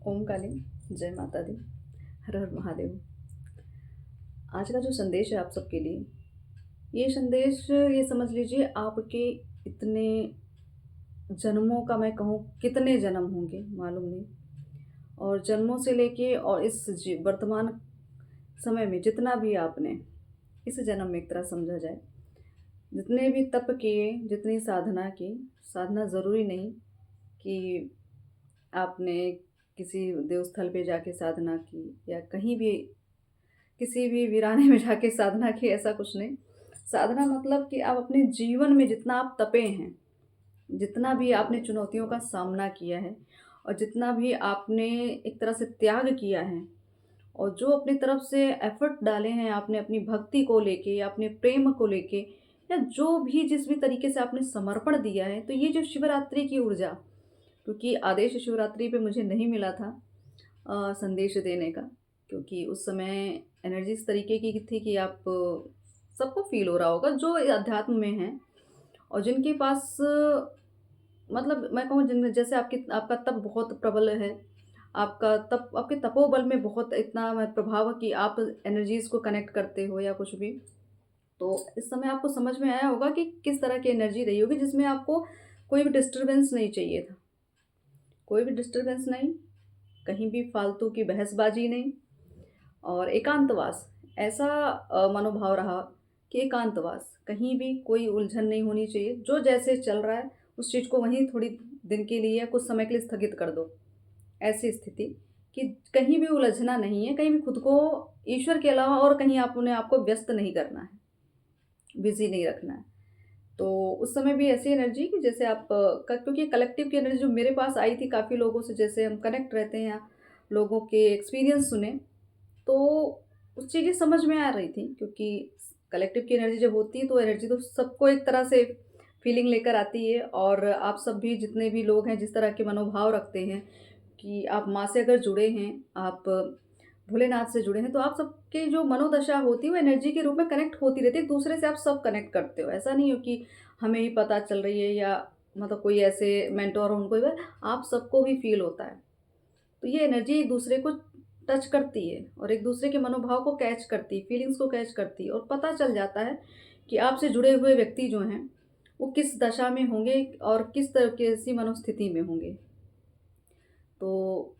ओम काली, जय माता दी, हर हर महादेव। आज का जो संदेश है आप सबके लिए, ये संदेश ये समझ लीजिए आपके इतने जन्मों का मैं कहूँ कितने जन्म होंगे मालूम नहीं। और जन्मों से लेके और इस वर्तमान समय में जितना भी आपने इस जन्म में एक तरह समझा जाए, जितने भी तप किए, जितनी साधना की, साधना ज़रूरी नहीं कि आपने किसी देवस्थल पे जाके साधना की या कहीं भी किसी भी वीराने में जाके साधना की, ऐसा कुछ नहीं। साधना मतलब कि आप अपने जीवन में जितना आप तपे हैं, जितना भी आपने चुनौतियों का सामना किया है और जितना भी आपने एक तरह से त्याग किया है और जो अपनी तरफ से एफर्ट डाले हैं आपने अपनी भक्ति को लेके या अपने प्रेम को लेके या जो भी जिस भी तरीके से आपने समर्पण दिया है, तो ये जो शिवरात्रि की ऊर्जा, क्योंकि आदेश शिवरात्रि पे मुझे नहीं मिला था संदेश देने का, क्योंकि उस समय एनर्जी इस तरीके की थी कि आप सबको फील हो रहा होगा जो अध्यात्म में हैं और जिनके पास मतलब मैं कहूँ जिन जैसे आपकी आपका तप बहुत प्रबल है, आपका तप आपके तपोबल में बहुत इतना प्रभाव है कि आप एनर्जीज़ को कनेक्ट करते हो या कुछ भी। तो इस समय आपको समझ में आया होगा कि किस तरह की एनर्जी रही होगी जिसमें आपको कोई भी डिस्टर्बेंस नहीं चाहिए था। कोई भी डिस्टर्बेंस नहीं, कहीं भी फालतू की बहसबाजी नहीं और एकांतवास। ऐसा मनोभाव रहा कि एकांतवास, कहीं भी कोई उलझन नहीं होनी चाहिए। जो जैसे चल रहा है उस चीज़ को वहीं थोड़ी दिन के लिए या कुछ समय के लिए स्थगित कर दो। ऐसी स्थिति कि कहीं भी उलझना नहीं है, कहीं भी खुद को ईश्वर के अलावा और कहीं आपने आपको व्यस्त नहीं करना है, बिज़ी नहीं रखना है। तो उस समय भी ऐसी एनर्जी कि जैसे आप क्योंकि कलेक्टिव की एनर्जी जो मेरे पास आई थी काफ़ी लोगों से, जैसे हम कनेक्ट रहते हैं, लोगों के एक्सपीरियंस सुने, तो उस चीज़ें समझ में आ रही थी। क्योंकि कलेक्टिव की एनर्जी जब होती है तो एनर्जी तो सबको एक तरह से फीलिंग लेकर आती है। और आप सब भी जितने भी लोग हैं जिस तरह के मनोभाव रखते हैं कि आप माँ से अगर जुड़े हैं, आप भोलेनाथ से जुड़े हैं, तो आप सबके जो मनोदशा होती है वो एनर्जी के रूप में कनेक्ट होती रहती है। एक दूसरे से आप सब कनेक्ट करते हो। ऐसा नहीं हो कि हमें ही पता चल रही है या मतलब कोई ऐसे मेंटोर हो उनको ही, आप सबको भी फील होता है। तो ये एनर्जी एक दूसरे को टच करती है और एक दूसरे के मनोभाव को कैच करती है, फीलिंग्स को कैच करती है और पता चल जाता है कि आपसे जुड़े हुए व्यक्ति जो हैं वो किस दशा में होंगे और किस तरह कैसी मनोस्थिति में होंगे। तो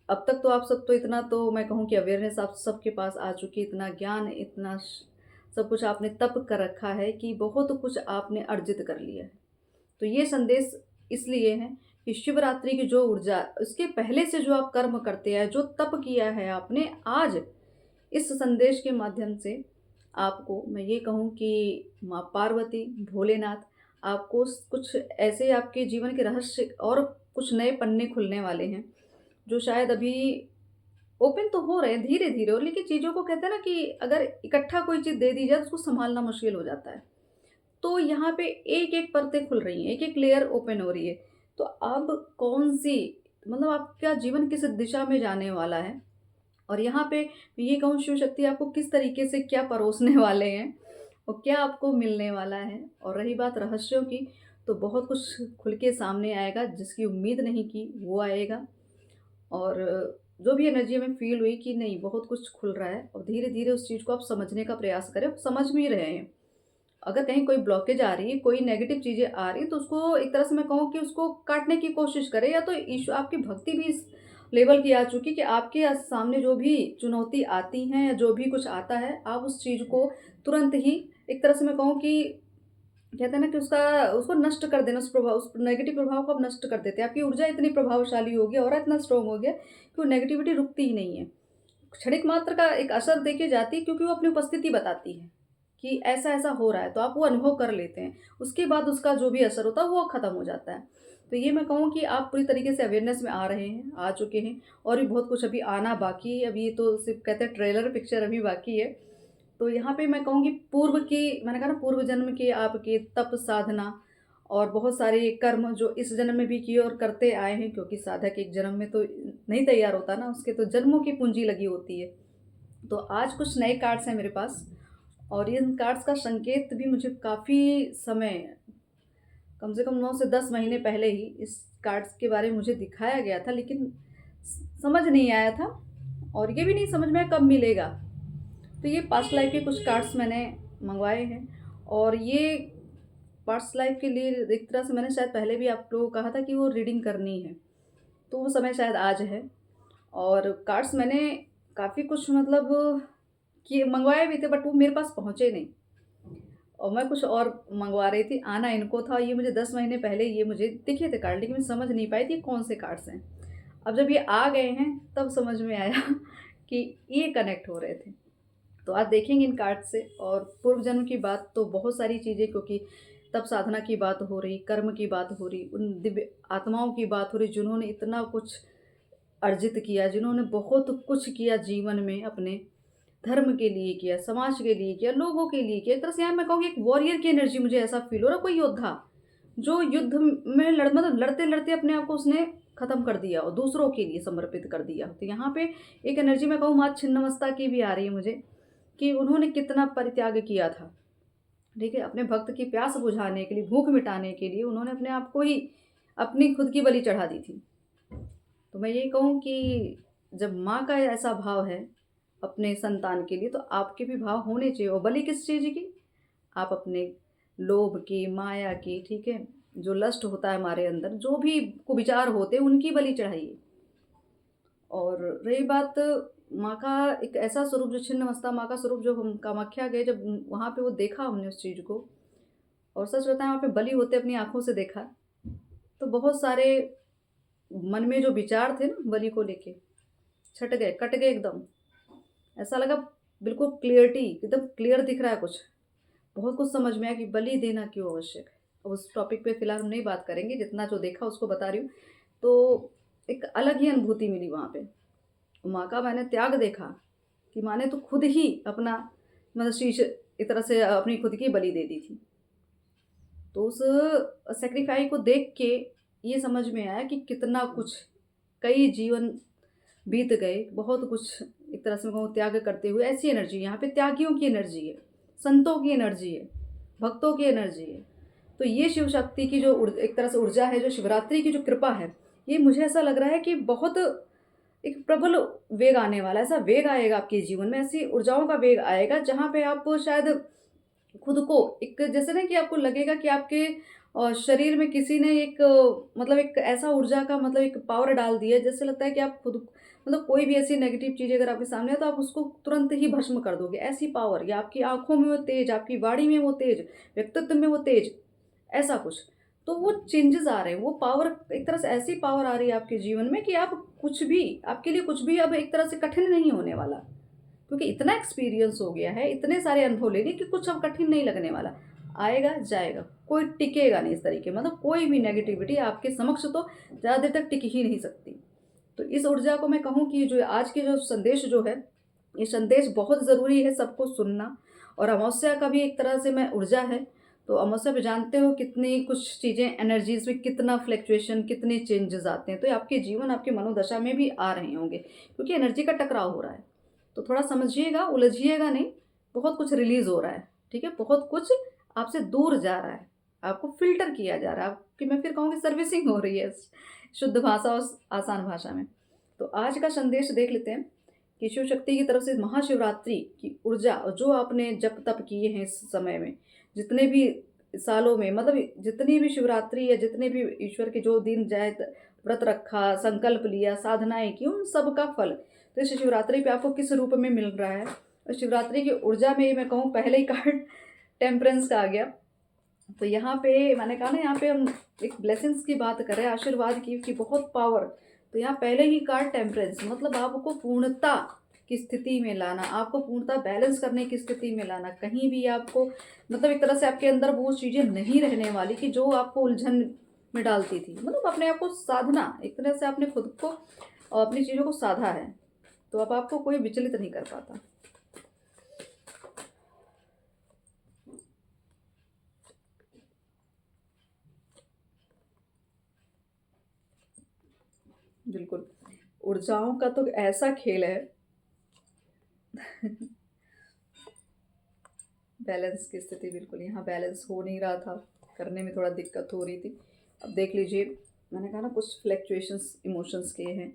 अब तक तो आप सब तो इतना तो मैं कहूँ कि अवेयरनेस आप सबके पास आ चुकी है, इतना ज्ञान, इतना सब कुछ आपने तप कर रखा है कि बहुत कुछ आपने अर्जित कर लिया है। तो ये संदेश इसलिए है कि शिवरात्रि की जो ऊर्जा, उसके पहले से जो आप कर्म करते हैं, जो तप किया है आपने, आज इस संदेश के माध्यम से आपको मैं ये कहूँ कि माँ पार्वती, भोलेनाथ आपको कुछ ऐसे आपके जीवन के रहस्य और कुछ नए पन्ने खुलने वाले हैं, जो शायद अभी ओपन तो हो रहे हैं धीरे-धीरे। और लेकिन चीज़ों को कहते हैं ना कि अगर इकट्ठा कोई चीज़ दे दी जाए तो उसको सँभालना मुश्किल हो जाता है। तो यहाँ पे एक-एक परतें खुल रही हैं, एक-एक लेयर ओपन हो रही है। तो अब कौन-सी मतलब आपका जीवन किस दिशा में जाने वाला है और यहाँ पे ये कहूँ शिव शक्ति आपको किस तरीके से क्या परोसने वाले हैं और क्या आपको मिलने वाला है। और रही बात रहस्यों की, तो बहुत कुछ खुल के सामने आएगा, जिसकी उम्मीद नहीं की वो आएगा। और जो भी एनर्जी हमें फ़ील हुई कि नहीं बहुत कुछ खुल रहा है और धीरे-धीरे उस चीज़ को आप समझने का प्रयास करें, समझ भी रहे हैं। अगर कहीं कोई ब्लॉकेज आ रही है, कोई नेगेटिव चीज़ें आ रही हैं, तो उसको एक तरह से मैं कहूँ कि उसको काटने की कोशिश करें। या तो आपकी भक्ति भी इस लेवल की आ चुकी कि आपके सामने जो भी चुनौती आती हैं या जो भी कुछ आता है, आप उस चीज़ को तुरंत ही एक तरह से मैं कहूँ कि कहते हैं ना कि उसका उसको नष्ट कर देना, उस नेगेटिव प्रभाव को आप नष्ट कर देते हैं। आपकी ऊर्जा इतनी प्रभावशाली हो गई, ऑरा इतना स्ट्रॉन्ग हो गया कि वो नेगेटिविटी रुकती ही नहीं है। क्षणिक मात्र का एक असर देके जाती है, क्योंकि वो अपनी उपस्थिति बताती है कि ऐसा-ऐसा हो रहा है, तो आप वो अनुभव कर लेते हैं। उसके बाद उसका जो भी असर होता है वो ख़त्म हो जाता है। तो ये मैं कहूँ कि आप पूरी तरीके से अवेयरनेस में आ रहे हैं, आ चुके हैं और भी बहुत कुछ अभी आना बाकी है। अभी ये तो सिर्फ़ कहते हैं ट्रेलर पिक्चर अभी बाकी है। तो यहाँ पे मैं कहूँगी पूर्व की, मैंने कहा ना पूर्व जन्म की आपकी तप साधना और बहुत सारे कर्म जो इस जन्म में भी किए और करते आए हैं, क्योंकि साधक एक जन्म में तो नहीं तैयार होता ना, उसके तो जन्मों की पूंजी लगी होती है। तो आज कुछ नए कार्ड्स हैं मेरे पास और इन कार्ड्स का संकेत भी मुझे काफ़ी समय, कम से कम 9 से 10 महीने पहले ही इस कार्ड्स के बारे में मुझे दिखाया गया था, लेकिन समझ नहीं आया था और ये भी नहीं समझ में आया कब मिलेगा। तो ये पास्ट लाइफ के कुछ कार्ड्स मैंने मँगवाए हैं और ये पास्ट लाइफ के लिए एक तरह से मैंने शायद पहले भी आप लोगों को कहा था कि वो रीडिंग करनी है, तो वो समय शायद आज है। और कार्ड्स मैंने काफ़ी कुछ मतलब कि मँगवाए भी थे बट वो मेरे पास पहुँचे नहीं और मैं कुछ और मँगवा रही थी, आना इनको था। ये मुझे 10 महीने पहले ये मुझे दिखे थे कार्ड, लेकिन मैं समझ नहीं पाई थी कौन से कार्ड्स हैं। अब जब ये आ गए हैं तब समझ में आया कि ये कनेक्ट हो रहे थे। तो आज देखेंगे इन कार्ड से और पूर्व जन्म की बात तो बहुत सारी चीज़ें, क्योंकि तब साधना की बात हो रही, कर्म की बात हो रही, उन दिव्य आत्माओं की बात हो रही जिन्होंने इतना कुछ अर्जित किया, जिन्होंने बहुत कुछ किया जीवन में, अपने धर्म के लिए किया, समाज के लिए किया, लोगों के लिए किया। एक तरह से यहाँ मैं कहूँगी एक वॉरियर की एनर्जी मुझे ऐसा फील हो रहा है, कोई योद्धा जो युद्ध में मतलब लड़ते-लड़ते अपने आप को उसने ख़त्म कर दिया और दूसरों के लिए समर्पित कर दिया। तो यहाँ पे एक एनर्जी मैं कहूँ माँ छिन्नमस्ता की भी आ रही है मुझे, कि उन्होंने कितना परित्याग किया था, ठीक है? अपने भक्त की प्यास बुझाने के लिए, भूख मिटाने के लिए उन्होंने अपने आप को ही अपनी खुद की बलि चढ़ा दी थी। तो मैं यही कहूँ कि जब माँ का ऐसा भाव है अपने संतान के लिए, तो आपके भी भाव होने चाहिए। और बलि किस चीज़ की? आप अपने लोभ की, माया की, ठीक है? जो लस्ट होता है हमारे अंदर, जो भी कुविचार होते हैं उनकी बलि चढ़ाइए। और रही बात माँ का एक ऐसा स्वरूप, जो छिन्नमस्ता माँ का स्वरूप, जो हम कामाख्या गए जब वहाँ पे वो देखा हमने उस चीज़ को, और सच बताएं वहाँ पे बलि होते अपनी आँखों से देखा, तो बहुत सारे मन में जो विचार थे ना बलि को लेके, छट गए, कट गए एकदम। ऐसा लगा बिल्कुल क्लियरिटी, एकदम क्लियर दिख रहा है कुछ। बहुत कुछ समझ में आया कि बलि देना क्यों आवश्यक है। अब उस टॉपिक पे फिलहाल हम नहीं बात करेंगे, जितना जो देखा उसको बता रही हूँ। तो एक अलग ही अनुभूति मिली वहाँ पे। माँ का मैंने त्याग देखा कि माँ ने तो खुद ही अपना मतलब शीश एक तरह से अपनी खुद की बलि दे दी थी। तो उस सैक्रिफाई को देख के ये समझ में आया कि कितना कुछ, कई जीवन बीत गए, बहुत कुछ एक तरह से मैं कहूँ त्याग करते हुए। ऐसी एनर्जी यहाँ पे त्यागियों की एनर्जी है, संतों की एनर्जी है, भक्तों की एनर्जी है। तो ये शिव शक्ति की जो एक तरह से ऊर्जा है, जो शिवरात्रि की जो कृपा है, ये मुझे ऐसा लग रहा है कि बहुत एक प्रबल वेग आने वाला है। ऐसा वेग आएगा आपके जीवन में, ऐसी ऊर्जाओं का वेग आएगा जहाँ पे आप शायद खुद को एक जैसे ना कि आपको लगेगा कि आपके शरीर में किसी ने एक मतलब एक ऐसा ऊर्जा का मतलब एक पावर डाल दिया है, जैसे लगता है कि आप खुद मतलब कोई भी ऐसी नेगेटिव चीज़ अगर आपके सामने है तो आप उसको तुरंत ही भस्म कर दोगे। ऐसी पावर, या आपकी आँखों में वो तेज, आपकी वाणी में वो तेज, व्यक्तित्व में वो तेज, ऐसा कुछ। तो वो चेंजेस आ रहे हैं, वो पावर एक तरह से ऐसी पावर आ रही है आपके जीवन में कि आप कुछ भी, आपके लिए कुछ भी अब एक तरह से कठिन नहीं होने वाला। क्योंकि इतना एक्सपीरियंस हो गया है, इतने सारे अनुभव ले लिए कि कुछ अब कठिन नहीं लगने वाला। आएगा, जाएगा, कोई टिकेगा नहीं इस तरीके, मतलब कोई भी नेगेटिविटी आपके समक्ष तो ज़्यादा देर तक टिक ही नहीं सकती। तो इस ऊर्जा को मैं कहूँ कि जो आज के जो संदेश जो है, ये संदेश बहुत ज़रूरी है सबको सुनना। और अमावस्या का भी एक तरह से मैं ऊर्जा है, तो अमावस्या पे जानते हो कितनी कुछ चीज़ें, एनर्जीज़ में कितना फ्लक्चुएशन, कितने चेंजेस आते हैं। तो ये आपके जीवन, आपके मनोदशा में भी आ रहे होंगे, क्योंकि एनर्जी का टकराव हो रहा है। तो थोड़ा समझिएगा, उलझिएगा नहीं, बहुत कुछ रिलीज़ हो रहा है, ठीक है? बहुत कुछ आपसे दूर जा रहा है, आपको फ़िल्टर किया जा रहा है, आपकी मैं फिर कहूँगी सर्विसिंग हो रही है शुद्ध भाषा और आसान भाषा में। तो आज का संदेश देख लेते हैं कि शिव शक्ति की तरफ से महाशिवरात्रि की ऊर्जा, और जो आपने जप तप किए हैं इस समय में, जितने भी सालों में, मतलब जितनी भी शिवरात्रि या जितने भी ईश्वर के जो दिन जाए व्रत रखा, संकल्प लिया, साधनाएँ की, उन सब का फल तो इस शिवरात्रि पे आपको किस रूप में मिल रहा है। और शिवरात्रि की ऊर्जा में मैं कहूँ पहले ही कार्ड टेम्परेंस का आ गया। तो यहाँ पे मैंने कहा ना, यहाँ पे हम एक ब्लेसिंग्स की बात कर रहे हैं, आशीर्वाद की बहुत पावर। तो यहाँ पहले ही कार्ड टेम्परेंस, मतलब आपको पूर्णता की स्थिति में लाना, आपको पूर्णता बैलेंस करने की स्थिति में लाना। कहीं भी आपको मतलब एक तरह से आपके अंदर वो चीज़ें नहीं रहने वाली कि जो आपको उलझन में डालती थी। मतलब अपने आप को साधना, एक तरह से आपने खुद को और अपनी चीज़ों को साधा है, तो अब आपको कोई विचलित नहीं कर पाता। बिल्कुल, ऊर्जाओं का तो ऐसा खेल है बैलेंस की स्थिति, बिल्कुल यहाँ बैलेंस हो नहीं रहा था, करने में थोड़ा दिक्कत हो रही थी। अब देख लीजिए, मैंने कहा ना कुछ फ्लैक्चुएशंस इमोशंस के हैं,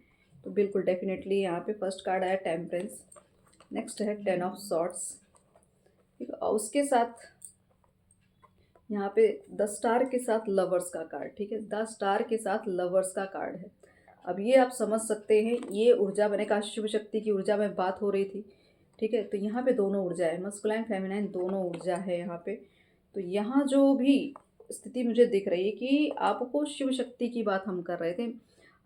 तो बिल्कुल डेफिनेटली यहाँ पे फर्स्ट कार्ड आया टेम्परेंस, नेक्स्ट है 10 ऑफ सॉर्ड्स, ठीक है, और उसके साथ यहाँ पे द स्टार के साथ लवर्स का कार्ड, ठीक है, द स्टार के साथ लवर्स का कार्ड है। अब ये आप समझ सकते हैं, ये ऊर्जा, मैंने कहा शिव शक्ति की ऊर्जा में बात हो रही थी, ठीक है, तो यहाँ पे दोनों ऊर्जा है, मस्कुलाइन फेमिनाइन दोनों ऊर्जा है यहाँ पे। तो यहाँ जो भी स्थिति मुझे दिख रही है कि आपको शिव शक्ति की बात हम कर रहे थे,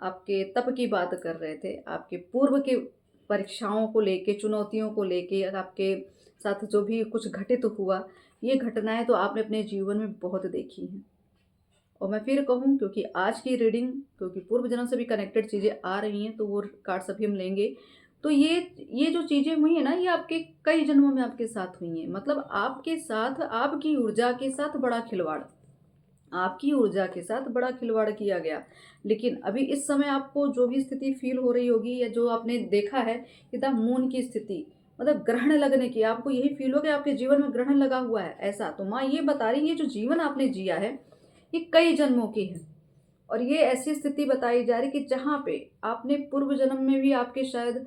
आपके तप की बात कर रहे थे, आपके पूर्व के परीक्षाओं को लेके, चुनौतियों को लेके, आपके साथ जो भी कुछ घटित हुआ, ये घटनाएं तो आपने अपने जीवन में बहुत देखी हैं। और मैं फिर कहूँ, क्योंकि आज की रीडिंग, क्योंकि पूर्व जन्म से भी कनेक्टेड चीज़ें आ रही हैं, तो वो कार्ड सभी हम लेंगे। तो ये जो चीज़ें हुई हैं ना, ये आपके कई जन्मों में आपके साथ हुई हैं। मतलब आपके साथ, आपकी ऊर्जा के साथ बड़ा खिलवाड़, आपकी ऊर्जा के साथ बड़ा खिलवाड़ किया गया। लेकिन अभी इस समय आपको जो भी स्थिति फील हो रही होगी, या जो आपने देखा है कि द मून की स्थिति, मतलब ग्रहण लगने की, आपको यही फील हो कि आपके जीवन में ग्रहण लगा हुआ है ऐसा। तो माँ ये बता रही है, ये जो जीवन आपने जिया है ये कई जन्मों की है। और ये ऐसी स्थिति बताई जा रही कि जहाँ पे आपने पूर्व जन्म में भी आपके शायद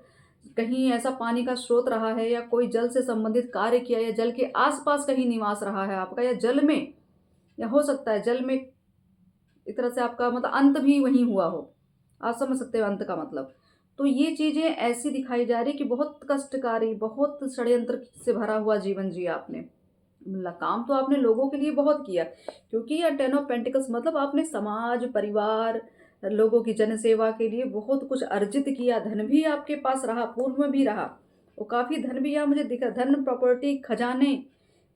कहीं ऐसा पानी का स्रोत रहा है, या कोई जल से संबंधित कार्य किया, या जल के आसपास कहीं निवास रहा है आपका, या जल में, या हो सकता है जल में एक तरह से आपका मतलब अंत भी वहीं हुआ हो। आप समझ सकते हो अंत का मतलब। तो ये चीज़ें ऐसी दिखाई जा रही कि बहुत कष्टकारी, बहुत षड्यंत्र से भरा हुआ जीवन जिया आपने। मतलब काम तो आपने लोगों के लिए बहुत किया, क्योंकि यह 10 ऑफ पेंटिकल्स मतलब आपने समाज, परिवार, लोगों की जनसेवा के लिए बहुत कुछ अर्जित किया। धन भी आपके पास रहा, पूर्व में भी रहा, वो काफ़ी धन भी यहाँ मुझे दिखा, धन, प्रॉपर्टी, खजाने,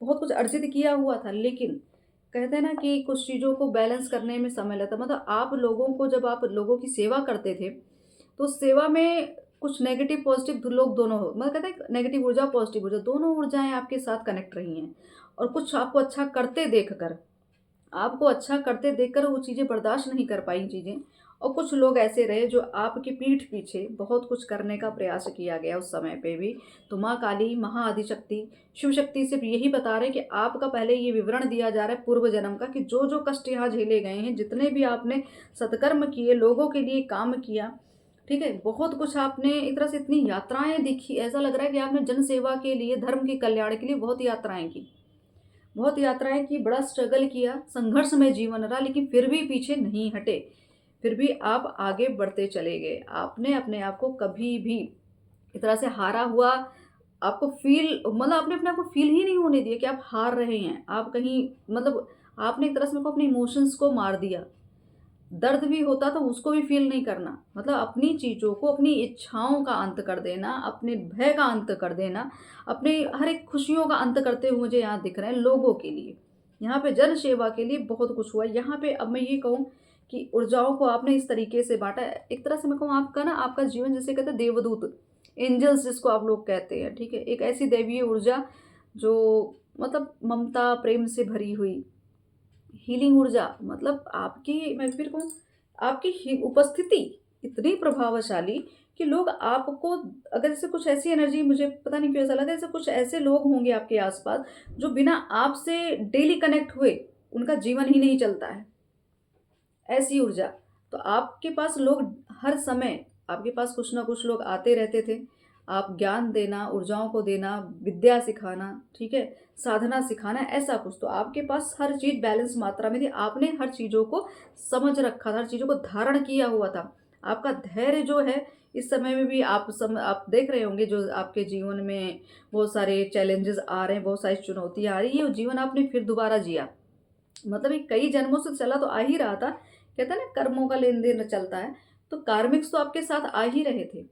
बहुत कुछ अर्जित किया हुआ था। लेकिन कहते हैं ना कि कुछ चीज़ों को बैलेंस करने में समय लगता है। मतलब आप लोगों को, जब आप लोगों की सेवा करते थे, तो सेवा में कुछ नेगेटिव पॉजिटिव लोग दोनों हो, मतलब कहते हैं नेगेटिव ऊर्जा, पॉजिटिव ऊर्जा, दोनों ऊर्जाएं आपके साथ कनेक्ट रही हैं। और कुछ आपको अच्छा करते देखकर, आपको अच्छा करते देखकर वो चीज़ें बर्दाश्त नहीं कर पाई चीज़ें। और कुछ लोग ऐसे रहे जो आपकी पीठ पीछे बहुत कुछ करने का प्रयास किया गया उस समय पे भी। तो माँ काली, महाआदिशक्ति, शिव शक्ति सिर्फ यही बता रहे हैं कि आपका पहले ये विवरण दिया जा रहा है पूर्व जन्म का, कि जो जो कष्ट यहाँ झेले गए हैं, जितने भी आपने सत्कर्म किए, लोगों के लिए काम किया, ठीक है, बहुत कुछ आपने एक तरह से, इतनी यात्राएं देखी, ऐसा लग रहा है कि आपने जन सेवा के लिए, धर्म के कल्याण के लिए बहुत यात्राएं की, बहुत यात्राएं की, बड़ा स्ट्रगल किया, संघर्ष में जीवन रहा, लेकिन फिर भी पीछे नहीं हटे, फिर भी आप आगे बढ़ते चले गए। आपने अपने आप को कभी भी इस तरह से हारा हुआ आपको फील, मतलब आपने अपने आप को फील ही नहीं होने दिया कि आप हार रहे हैं, आप कहीं, मतलब आपने एक तरह से अपने इमोशंस को मार दिया। दर्द भी होता तो उसको भी फील नहीं करना, मतलब अपनी चीज़ों को, अपनी इच्छाओं का अंत कर देना, अपने भय का अंत कर देना, अपने हर एक खुशियों का अंत करते हुए मुझे यहाँ दिख रहे हैं लोगों के लिए। यहाँ पे जन सेवा के लिए बहुत कुछ हुआ यहाँ पे। अब मैं ये कहूँ कि ऊर्जाओं को आपने इस तरीके से बांटा, एक तरह से मैं कहूँ आपका ना, आपका जीवन जैसे कहते हैं देवदूत, एंजल्स जिसको आप लोग कहते हैं, ठीक है, एक ऐसी दैवीय ऊर्जा जो मतलब ममता, प्रेम से भरी हुई, हीलिंग ऊर्जा, मतलब आपकी, मैं फिर कहूँ आपकी उपस्थिति इतनी प्रभावशाली कि लोग आपको, अगर जैसे कुछ ऐसी एनर्जी, मुझे पता नहीं क्यों ऐसा लगा जैसे कुछ ऐसे लोग होंगे आपके आसपास जो बिना आपसे डेली कनेक्ट हुए उनका जीवन ही नहीं चलता है, ऐसी ऊर्जा। तो आपके पास लोग हर समय, आपके पास कुछ ना कुछ लोग आते रहते थे, आप ज्ञान देना, ऊर्जाओं को देना, विद्या सिखाना, ठीक है, साधना सिखाना, ऐसा कुछ। तो आपके पास हर चीज़ बैलेंस मात्रा में थी, आपने हर चीज़ों को समझ रखा था, हर चीज़ों को धारण किया हुआ था। आपका धैर्य जो है, इस समय में भी आप देख रहे होंगे जो आपके जीवन में बहुत सारे चैलेंजेस आ रहे हैं, बहुत सारी चुनौतियाँ आ रही है, वो जीवन आपने फिर दोबारा जिया। मतलब ये कई जन्मों से चला तो आ ही रहा था, कहते हैं ना कर्मों का लेन देन चलता है, तो कार्मिक्स तो आपके साथ आ ही रहे थे।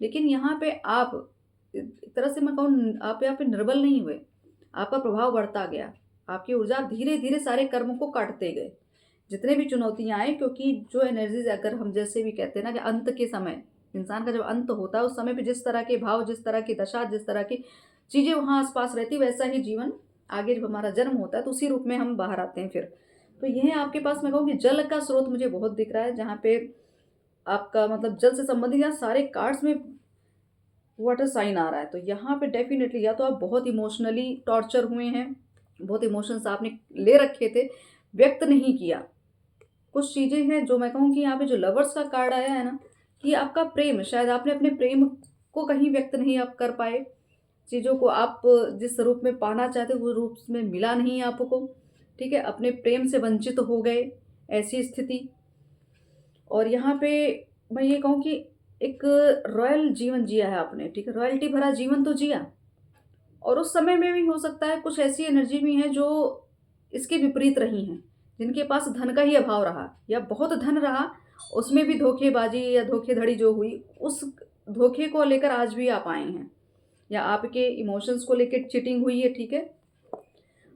लेकिन यहाँ पे आप एक तरह से मैं कहूँ, आप यहाँ पे निर्बल नहीं हुए, आपका प्रभाव बढ़ता गया, आपकी ऊर्जा धीरे धीरे सारे कर्मों को काटते गए, जितने भी चुनौतियाँ आए। क्योंकि जो एनर्जीज, अगर हम जैसे भी कहते हैं ना कि अंत के समय, इंसान का जब अंत होता है उस समय पे जिस तरह के भाव, जिस तरह की दशा, जिस तरह की चीज़ें वहाँ आसपास रहती, वैसा ही जीवन आगे जब हमारा जन्म होता है तो उसी रूप में हम बाहर आते हैं फिर। तो यह आपके पास मैं कहूँ कि जल का स्रोत मुझे बहुत दिख रहा है, जहाँ पे आपका मतलब जल से संबंधित यहाँ सारे कार्ड्स में वाटर साइन आ रहा है। तो यहाँ पे डेफिनेटली या तो आप बहुत इमोशनली टॉर्चर हुए हैं, बहुत इमोशंस आपने ले रखे थे, व्यक्त नहीं किया। कुछ चीज़ें हैं जो मैं कहूँ कि यहाँ पे जो लवर्स का कार्ड आया है ना, कि आपका प्रेम, शायद आपने अपने प्रेम को कहीं व्यक्त नहीं आप कर पाए, चीज़ों को आप जिस रूप में पाना चाहते वो रूप में मिला नहीं आपको, ठीक है? अपने प्रेम से वंचित हो गए, ऐसी स्थिति। और यहाँ पे मैं ये कहूँ कि एक रॉयल जीवन जिया है आपने, ठीक है? रॉयल्टी भरा जीवन तो जिया, और उस समय में भी हो सकता है कुछ ऐसी एनर्जी भी है जो इसके विपरीत रही हैं, जिनके पास धन का ही अभाव रहा या बहुत धन रहा, उसमें भी धोखेबाजी या धोखेधड़ी जो हुई, उस धोखे को लेकर आज भी आप आए हैं, या आपके इमोशंस को लेकर चीटिंग हुई है, ठीक है?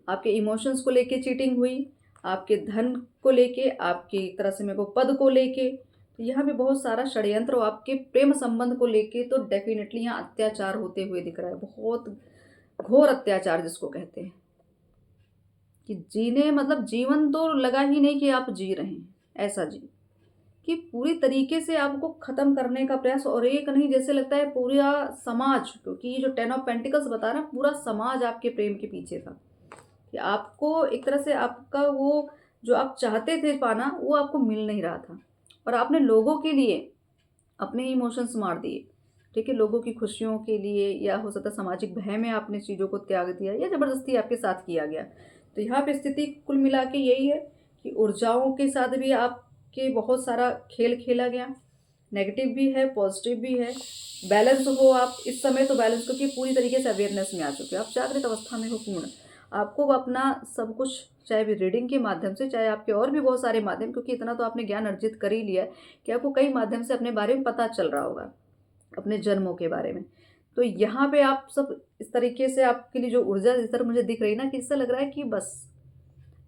आपके इमोशंस को लेके चीटिंग हुई, आपके धन को लेके, आपकी एक तरह से मेरे को पद को लेके, तो यहाँ पे बहुत सारा षड्यंत्र और आपके प्रेम संबंध को लेके तो डेफिनेटली यहाँ अत्याचार होते हुए दिख रहा है, बहुत घोर अत्याचार जिसको कहते हैं, कि जीने मतलब जीवन तो लगा ही नहीं कि आप जी रहे हैं, ऐसा जी कि पूरी तरीके से आपको खत्म करने का प्रयास, और एक नहीं जैसे लगता है पूरा समाज, क्योंकि ये जो 10 ऑफ पेंटिकल्स बता रहा है पूरा समाज आपके प्रेम के पीछे था, कि आपको एक तरह से आपका वो जो आप चाहते थे पाना वो आपको मिल नहीं रहा था, और आपने लोगों के लिए अपने इमोशंस मार दिए, ठीक है? लोगों की खुशियों के लिए, या हो सकता है सामाजिक भय में आपने चीज़ों को त्याग दिया, या ज़बरदस्ती आपके साथ किया गया। तो यहाँ पे स्थिति कुल मिला के यही है कि ऊर्जाओं के साथ भी आपके बहुत सारा खेल खेला गया, नेगेटिव भी है, पॉजिटिव भी है। बैलेंस हो आप इस समय, तो बैलेंस क्योंकि पूरी तरीके से अवेयरनेस में आ चुके हो, आप जागृत अवस्था में हो पूर्ण। आपको अपना सब कुछ, चाहे भी रीडिंग के माध्यम से, चाहे आपके और भी बहुत सारे माध्यम, क्योंकि इतना तो आपने ज्ञान अर्जित कर ही लिया है कि आपको कई माध्यम से अपने बारे में पता चल रहा होगा, अपने जन्मों के बारे में। तो यहाँ पे आप सब इस तरीके से आपके लिए जो ऊर्जा इस तरह मुझे दिख रही ना, कि इससे लग रहा है कि बस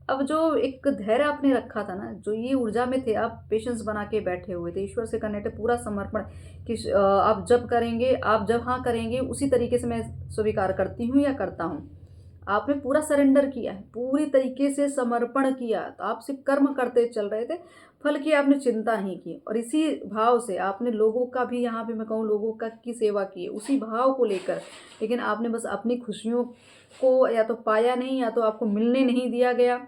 अब जो एक धैर्य आपने रखा था ना, जो ये ऊर्जा में थे, आप पेशेंस बना के बैठे हुए थे, ईश्वर से कनेक्ट पूरा समर्पण, कि आप जब करेंगे, आप जब हाँ करेंगे उसी तरीके से मैं स्वीकार करती हूँ या करता हूँ। आपने पूरा सरेंडर किया है, पूरी तरीके से समर्पण किया, तो आप सिर्फ कर्म करते चल रहे थे, फल की आपने चिंता नहीं की, और इसी भाव से आपने लोगों का भी, यहाँ पे मैं कहूँ लोगों का की सेवा की है उसी भाव को लेकर। लेकिन आपने बस अपनी खुशियों को या तो पाया नहीं, या तो आपको मिलने नहीं दिया गया,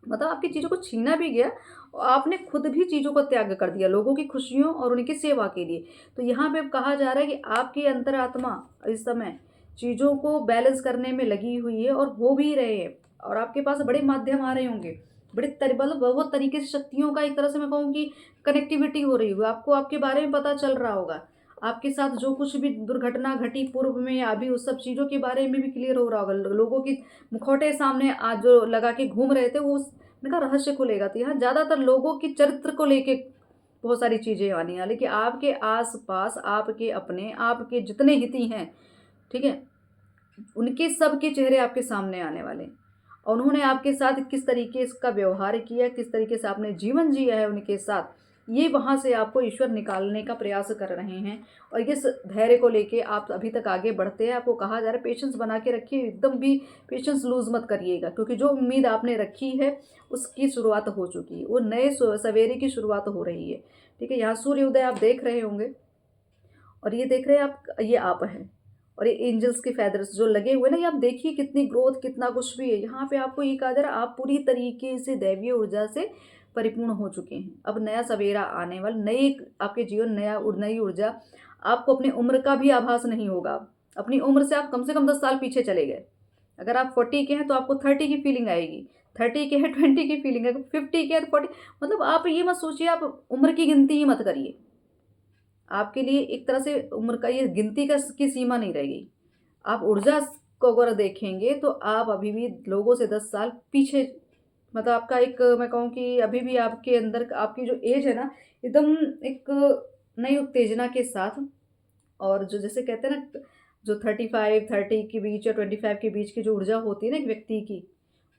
मतलब आपकी चीज़ों को छीना भी गया, और आपने खुद भी चीज़ों को त्याग कर दिया लोगों की खुशियों और उनकी सेवा के लिए। तो यहाँ पे कहा जा रहा है कि आपकी अंतरात्मा इस समय चीज़ों को बैलेंस करने में लगी हुई है, और हो भी रहे हैं, और आपके पास बड़े माध्यम आ रहे होंगे, बड़े मतलब बहुत तरीके से शक्तियों का एक तरह से मैं कहूँ कि कनेक्टिविटी हो रही होगी, आपको आपके बारे में पता चल रहा होगा, आपके साथ जो कुछ भी दुर्घटना घटी पूर्व में या अभी, उस सब चीज़ों के बारे में भी क्लियर हो रहा होगा। लोगों की मुखौटे सामने आज जो लगा के घूम रहे थे, वो उनका रहस्य खुलेगा। तो यहाँ ज़्यादातर लोगों की चरित्र को लेके बहुत सारी चीज़ें आनी है, लेकिन आपके आस पास आपके अपने आपके जितने हिती हैं, ठीक है, उनके सब के चेहरे आपके सामने आने वाले हैं, और उन्होंने आपके साथ किस तरीके का व्यवहार किया, किस तरीके से आपने जीवन जिया है उनके साथ, ये वहाँ से आपको ईश्वर निकालने का प्रयास कर रहे हैं। और इस धैर्य को लेके आप अभी तक आगे बढ़ते हैं। आपको कहा जा रहा है पेशेंस बना के रखिए, एकदम भी पेशेंस लूज मत करिएगा, क्योंकि जो उम्मीद आपने रखी है उसकी शुरुआत हो चुकी है, वो नए सवेरे की शुरुआत हो रही है, ठीक है? यहाँ सूर्योदय आप देख रहे होंगे, और ये देख रहे हैं आप, ये आप हैं, और ये एंजल्स के फेदर्स जो लगे हुए ना, ये आप देखिए कितनी ग्रोथ, कितना कुछ भी है। यहाँ पे आपको ये कहा जा रहा है आप पूरी तरीके से दैवीय ऊर्जा से परिपूर्ण हो चुके हैं। अब नया सवेरा आने वाला, नई आपके जीवन, नई ऊर्जा। आपको अपनी उम्र का भी आभास नहीं होगा, अपनी उम्र से आप कम से कम 10 साल पीछे चले गए। अगर आप 40 के हैं तो आपको 30 की फीलिंग आएगी, 30 के हैं 20 की फीलिंग आएगी, 50 के हैं तो 40। मतलब आप ये मत सोचिए, आप उम्र की गिनती ही मत करिए। आपके लिए एक तरह से उम्र का ये गिनती का की सीमा नहीं रहेगी। आप ऊर्जा को अगर देखेंगे तो आप अभी भी लोगों से 10 साल पीछे, मतलब आपका एक मैं कहूँ कि अभी भी आपके अंदर आपकी जो एज है ना, एकदम एक नई उत्तेजना के साथ, और जो जैसे कहते हैं ना, जो 35 30 के बीच या 25 के बीच की जो ऊर्जा होती है ना एक व्यक्ति की,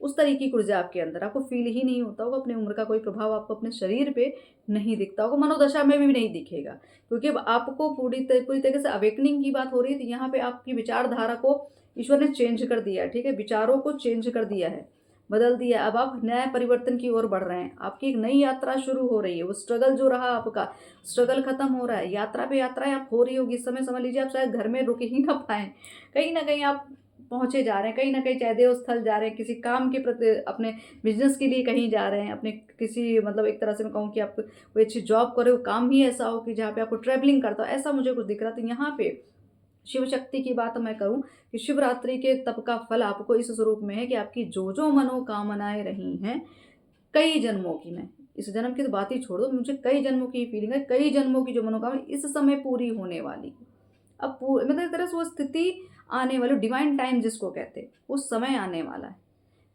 उस तरीके की ऊर्जा आपके अंदर, आपको फील ही नहीं होता होगा, अपनी उम्र का कोई प्रभाव आपको अपने शरीर पे नहीं दिखता होगा, मनोदशा में भी नहीं दिखेगा, क्योंकि अब आपको पूरी तरीके से अवेकनिंग की बात हो रही है। तो यहाँ पे आपकी विचारधारा को ईश्वर ने चेंज कर दिया है, ठीक है, विचारों को चेंज कर दिया है, बदल दिया। अब आप नए परिवर्तन की ओर बढ़ रहे हैं, आपकी एक नई यात्रा शुरू हो रही है। वो स्ट्रगल जो रहा आपका, स्ट्रगल खत्म हो रहा है, यात्रा पे यात्राएं आप हो रही होगी। इस समय समझ लीजिए आप शायद घर में रुक ही ना पाए, कहीं ना कहीं आप पहुँचे जा रहे हैं, कहीं न कहीं चाहे देव स्थल जा रहे हैं, किसी काम के प्रति, अपने बिज़नेस के लिए कहीं जा रहे हैं, अपने किसी मतलब एक तरह से मैं कहूँ कि आप कोई अच्छी जॉब कर रहे हो, काम ही ऐसा हो कि जहाँ पे आपको ट्रैवलिंग करता हो, ऐसा मुझे कुछ दिख रहा है। तो यहाँ पे शिव शक्ति की बात मैं करूँ कि शिवरात्रि के तप का फल आपको इस स्वरूप में है कि आपकी जो मनोकामनाएँ रही हैं, कई जन्मों की, मैं इस जन्म की तो बात ही छोड़ दो, मुझे कई जन्मों की फीलिंग है, कई जन्मों की जो मनोकामना इस समय पूरी होने वाली। अब मतलब एक तरह से वो स्थिति आने वाली, डिवाइन टाइम जिसको कहते हैं, उस समय आने वाला है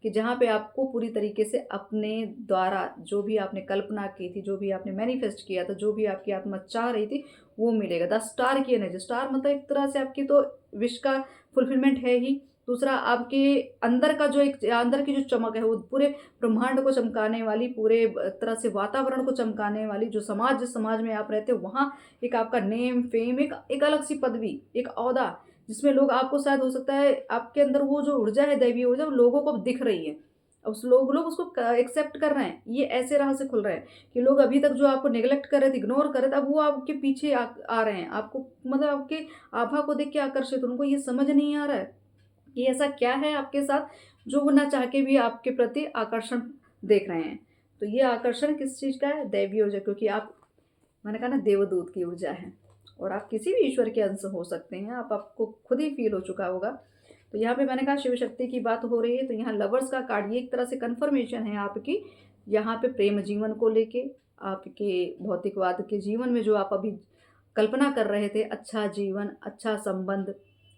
कि जहाँ पे आपको पूरी तरीके से अपने द्वारा जो भी आपने कल्पना की थी, जो भी आपने मैनिफेस्ट किया था, जो भी आपकी आत्मा चाह रही थी, वो मिलेगा। 10 स्टार की एनर्जी, स्टार मतलब एक तरह से आपकी तो विश का फुलफिलमेंट है ही। दूसरा, आपके अंदर का जो एक अंदर की जो चमक है, वो पूरे ब्रह्मांड को चमकाने वाली, पूरे तरह से वातावरण को चमकाने वाली, जो समाज, जिस समाज में आप रहते हो वहाँ एक आपका नेम, फेम, एक अलग सी पदवी, एक ओहदा, जिसमें लोग आपको शायद हो सकता है आपके अंदर वो जो ऊर्जा है, दैवीय ऊर्जा, वो लोगों को दिख रही है। अब उस लोग उसको एक्सेप्ट कर रहे हैं। ये ऐसे राह से खुल रहे हैं कि लोग अभी तक जो आपको नेग्लेक्ट कर रहे थे, इग्नोर कर रहे थे, अब वो आपके पीछे आ रहे हैं। आपको मतलब आपके आभा को देख के आकर्षित, उनको ये समझ नहीं आ रहा है कि ऐसा क्या है आपके साथ जो वो ना चाह के भी आपके प्रति आकर्षण देख रहे हैं। तो ये आकर्षण किस चीज़ का है? दैवीय ऊर्जा, क्योंकि आप, मैंने कहा ना, देवदूत की ऊर्जा है और आप किसी भी ईश्वर के अंश हो सकते हैं। आपको खुद ही फील हो चुका होगा। तो यहाँ पे मैंने कहा शिव शक्ति की बात हो रही है, तो यहाँ लवर्स का कार्ड, ये एक तरह से कन्फर्मेशन है आपकी, यहाँ पे प्रेम जीवन को लेके, आपके भौतिकवाद के जीवन में जो आप अभी कल्पना कर रहे थे, अच्छा जीवन, अच्छा संबंध,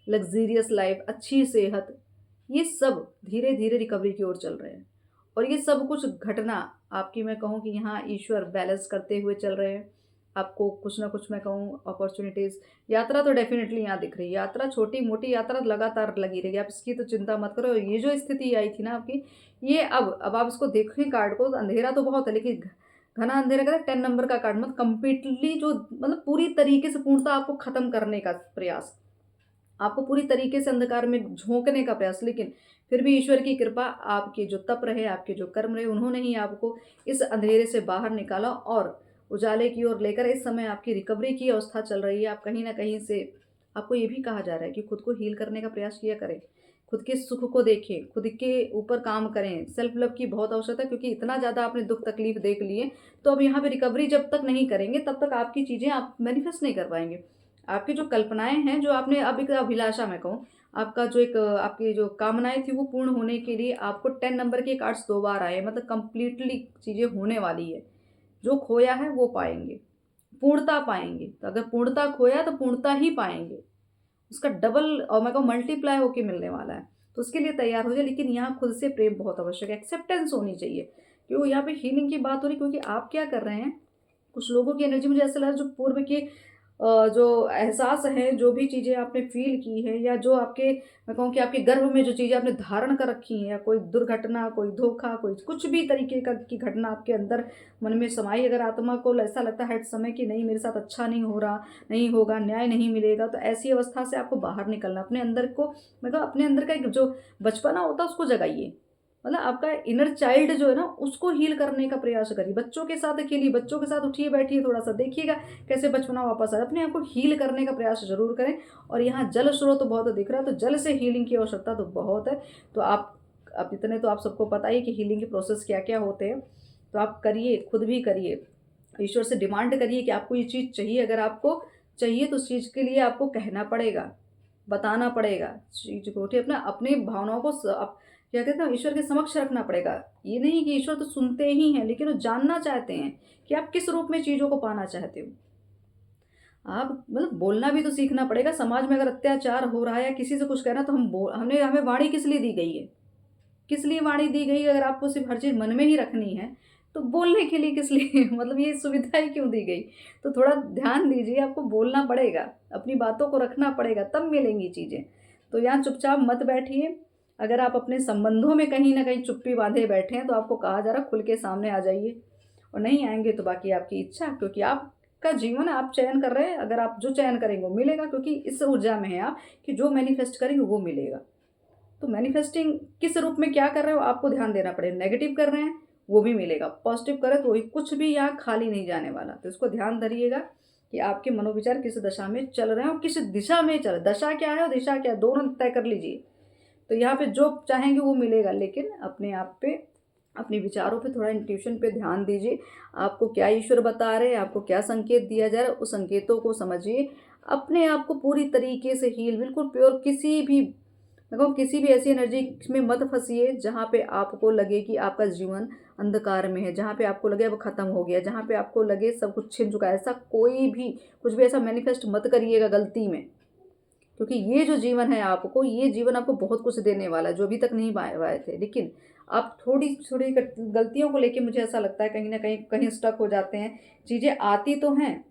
लग्जीरियस लाइफ, अच्छी सेहत, ये सब धीरे धीरे रिकवरी की ओर चल रहे हैं। और ये सब कुछ घटना आपकी, मैं कहूँ कि यहाँ ईश्वर बैलेंस करते हुए चल रहे हैं। आपको कुछ ना कुछ, मैं कहूँ, अपॉर्चुनिटीज़, यात्रा तो डेफिनेटली यहाँ दिख रही है। यात्रा, छोटी मोटी यात्रा लगातार लगी रहेगी, आप इसकी तो चिंता मत करो। ये जो स्थिति आई थी ना आपकी, ये अब आप इसको देखें कार्ड को, तो अंधेरा तो बहुत है, लेकिन घना अंधेरा कहते हैं 10 नंबर का कार्ड, मतलब कंप्लीटली जो, मतलब पूरी तरीके से पूर्णतः आपको खत्म करने का प्रयास, आपको पूरी तरीके से अंधकार में झोंकने का प्रयास। लेकिन फिर भी ईश्वर की कृपा, आपके जो तप रहे, आपके जो कर्म रहे, उन्होंने ही आपको इस अंधेरे से बाहर निकाला और उजाले की ओर लेकर इस समय आपकी रिकवरी की अवस्था चल रही है। आप कहीं ना कहीं से, आपको ये भी कहा जा रहा है कि खुद को हील करने का प्रयास किया करें, खुद के सुख को देखें, खुद के ऊपर काम करें। सेल्फ लव की बहुत आवश्यकता है, क्योंकि इतना ज़्यादा आपने दुख तकलीफ देख लिए, तो अब यहाँ पे रिकवरी जब तक नहीं करेंगे तब तक आपकी चीज़ें आप मैनिफेस्ट नहीं कर पाएंगे। आपकी जो कल्पनाएं हैं, जो आपने अब एक अभिलाषा मैं कहूँ, आपका जो एक आपकी जो कामनाएं थी, वो पूर्ण होने के लिए आपको 10 नंबर के कार्ड्स 2 बार आए, मतलब कंप्लीटली चीज़ें होने वाली है। जो खोया है वो पाएंगे, पूर्णता पाएंगे। तो अगर पूर्णता खोया तो पूर्णता ही पाएंगे, उसका डबल और मैं कहूँ मल्टीप्लाई होके मिलने वाला है। तो उसके लिए तैयार हो जाए। लेकिन यहाँ खुद से प्रेम बहुत आवश्यक है, एक्सेप्टेंस होनी चाहिए। क्यों यहाँ पे हीलिंग की बात हो रही, क्योंकि आप क्या कर रहे हैं, कुछ लोगों की एनर्जी मुझे ऐसा लगा, जो पूर्व के जो एहसास है, जो भी चीज़ें आपने फ़ील की है, या जो आपके, मैं कहूँ कि आपके गर्भ में जो चीज़ें आपने धारण कर रखी हैं, या कोई दुर्घटना, कोई धोखा, कोई कुछ भी तरीके का की घटना आपके अंदर मन में समाई, अगर आत्मा को ऐसा लगता है हर समय कि नहीं, मेरे साथ अच्छा नहीं हो रहा, नहीं होगा, न्याय नहीं मिलेगा, तो ऐसी अवस्था से आपको बाहर निकलना, अपने अंदर को, मतलब अपने अंदर का एक जो बचपना होता है उसको जगाइए। मतलब आपका इनर चाइल्ड जो है ना, उसको हील करने का प्रयास करिए। बच्चों के साथ खेलिए, बच्चों के साथ उठिए बैठिए, थोड़ा सा देखिएगा कैसे बचपना वापस आए। अपने आप को हील करने का प्रयास जरूर करें। और यहाँ जल स्रोत तो बहुत दिख रहा है, तो जल से हीलिंग की आवश्यकता तो बहुत है। तो आप इतने तो आप सबको पता ही कि हीलिंग के प्रोसेस क्या क्या होते हैं। तो आप करिए, खुद भी करिए, ईश्वर से डिमांड करिए कि आपको ये चीज़ चाहिए। अगर आपको चाहिए तो उस चीज़ के लिए आपको कहना पड़ेगा, बताना पड़ेगा चीज़ को, ठीक है? अपना अपनी भावनाओं को क्या कहते हैं, ईश्वर के समक्ष रखना पड़ेगा। ये नहीं कि ईश्वर तो सुनते ही हैं, लेकिन वो जानना चाहते हैं कि आप किस रूप में चीज़ों को पाना चाहते हो। आप मतलब बोलना भी तो सीखना पड़ेगा। समाज में अगर अत्याचार हो रहा है या किसी से कुछ कहना, तो हमें वाणी किस लिए दी गई है? किस लिए वाणी दी गई? अगर आपको सिर्फ हर चीज़ मन में ही रखनी है, तो बोलने के लिए किस लिए मतलब ये सुविधा ही क्यों दी गई? तो थोड़ा ध्यान दीजिए, आपको बोलना पड़ेगा, अपनी बातों को रखना पड़ेगा, तब मिलेंगी चीज़ें। तो यहाँ चुपचाप मत बैठिए। अगर आप अपने संबंधों में कहीं ना कहीं चुप्पी बांधे बैठे हैं, तो आपको कहा जा रहा है खुल के सामने आ जाइए। और नहीं आएंगे तो बाकी आपकी इच्छा, क्योंकि आपका जीवन आप चयन कर रहे हैं। अगर आप जो चयन करेंगे वो मिलेगा, क्योंकि इस ऊर्जा में है आप कि जो मैनिफेस्ट करेंगे वो मिलेगा। तो मैनिफेस्टिंग किस रूप में क्या कर रहे हो, आपको ध्यान देना पड़ेगा। नेगेटिव कर रहे हैं, वो भी मिलेगा। पॉजिटिव करें तो वही, कुछ भी यहाँ खाली नहीं जाने वाला। तो इसको ध्यान धरिएगा कि आपके मनोविचार किस दशा में चल रहे हैं और किस दिशा में चल, दशा क्या है और दिशा क्या है, दोनों तय कर लीजिए। तो यहाँ पे जो चाहेंगे वो मिलेगा, लेकिन अपने आप पे, अपने विचारों पे, थोड़ा इंट्यूशन पे ध्यान दीजिए। आपको क्या ईश्वर बता रहे हैं, आपको क्या संकेत दिया जा रहा है, उस संकेतों को समझिए। अपने आप को पूरी तरीके से हील, बिल्कुल प्योर, किसी भी, देखो किसी भी ऐसी एनर्जी में मत फंसिए जहाँ पे आपको लगे कि आपका जीवन अंधकार में है, जहाँ पे आपको लगे अब खत्म हो गया, जहाँ पे आपको लगे सब कुछ छिन चुका है। ऐसा कोई भी कुछ भी ऐसा मैनिफेस्ट मत करिएगा गलती में, क्योंकि ये जो जीवन है आपको, ये जीवन आपको बहुत कुछ देने वाला है जो अभी तक नहीं पाए थे। लेकिन आप थोड़ी थोड़ी गलतियों को लेके मुझे ऐसा लगता है कहीं ना कहीं कहीं स्टक हो जाते हैं। चीज़ें आती तो हैं,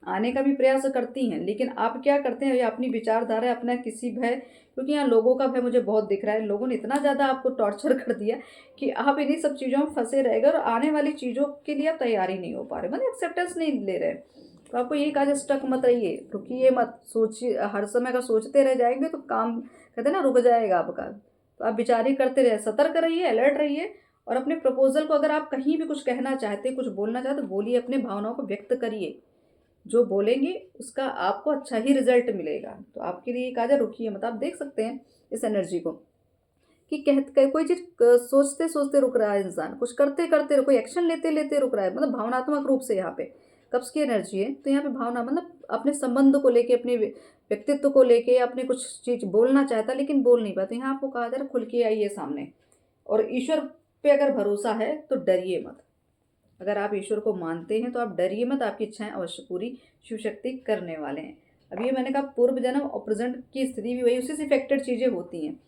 आने का भी प्रयास करती हैं, लेकिन आप क्या करते हैं, या अपनी विचारधारा, अपना किसी भय, क्योंकि यहाँ लोगों का भय मुझे बहुत दिख रहा है। लोगों ने इतना ज़्यादा आपको टॉर्चर कर दिया कि आप इन्हीं सब चीज़ों में फंसे रह गए और आने वाली चीज़ों के लिए आप तैयारी नहीं हो पा रहे, मतलब एक्सेप्टेंस नहीं ले रहे। तो आपको यही कहा, स्टक मत रहिए, रुकिए मत, सोचिए। हर समय अगर सोचते रह जाएंगे तो काम, कहते हैं ना, रुक जाएगा आपका। तो आप विचार ही करते रहे, सतर्क रहिए, अलर्ट रहिए। और अपने प्रपोजल को, अगर आप कहीं भी कुछ कहना चाहते, कुछ बोलना चाहते, तो बोलिए, अपने भावनाओं को व्यक्त करिए। जो बोलेंगे उसका आपको अच्छा ही रिजल्ट मिलेगा। तो आपके लिए कहा जाए, रुकिए मत। आप देख सकते हैं इस एनर्जी को कि कोई चीज़ सोचते सोचते रुक रहा है इंसान, कुछ करते करते, कोई एक्शन लेते लेते रुक रहा है, मतलब भावनात्मक रूप से। यहाँ पे कब्ज की एनर्जी है, तो यहाँ पे भावना, मतलब अपने संबंध को लेके, अपने व्यक्तित्व को लेके, अपने कुछ चीज़ बोलना चाहता लेकिन बोल नहीं पाते। यहाँ आपको कहा जा रहा है, खुल के आइए सामने। और ईश्वर पे अगर भरोसा है तो डरिए मत। अगर आप ईश्वर को मानते हैं तो आप डरिए मत, आपकी इच्छाएं अवश्य पूरी शिव शक्ति करने वाले हैं। अभी ये मैंने कहा, पूर्व जन्म और प्रेजेंट की स्थिति भी वही, उसी से इफेक्टेड चीज़ें होती हैं।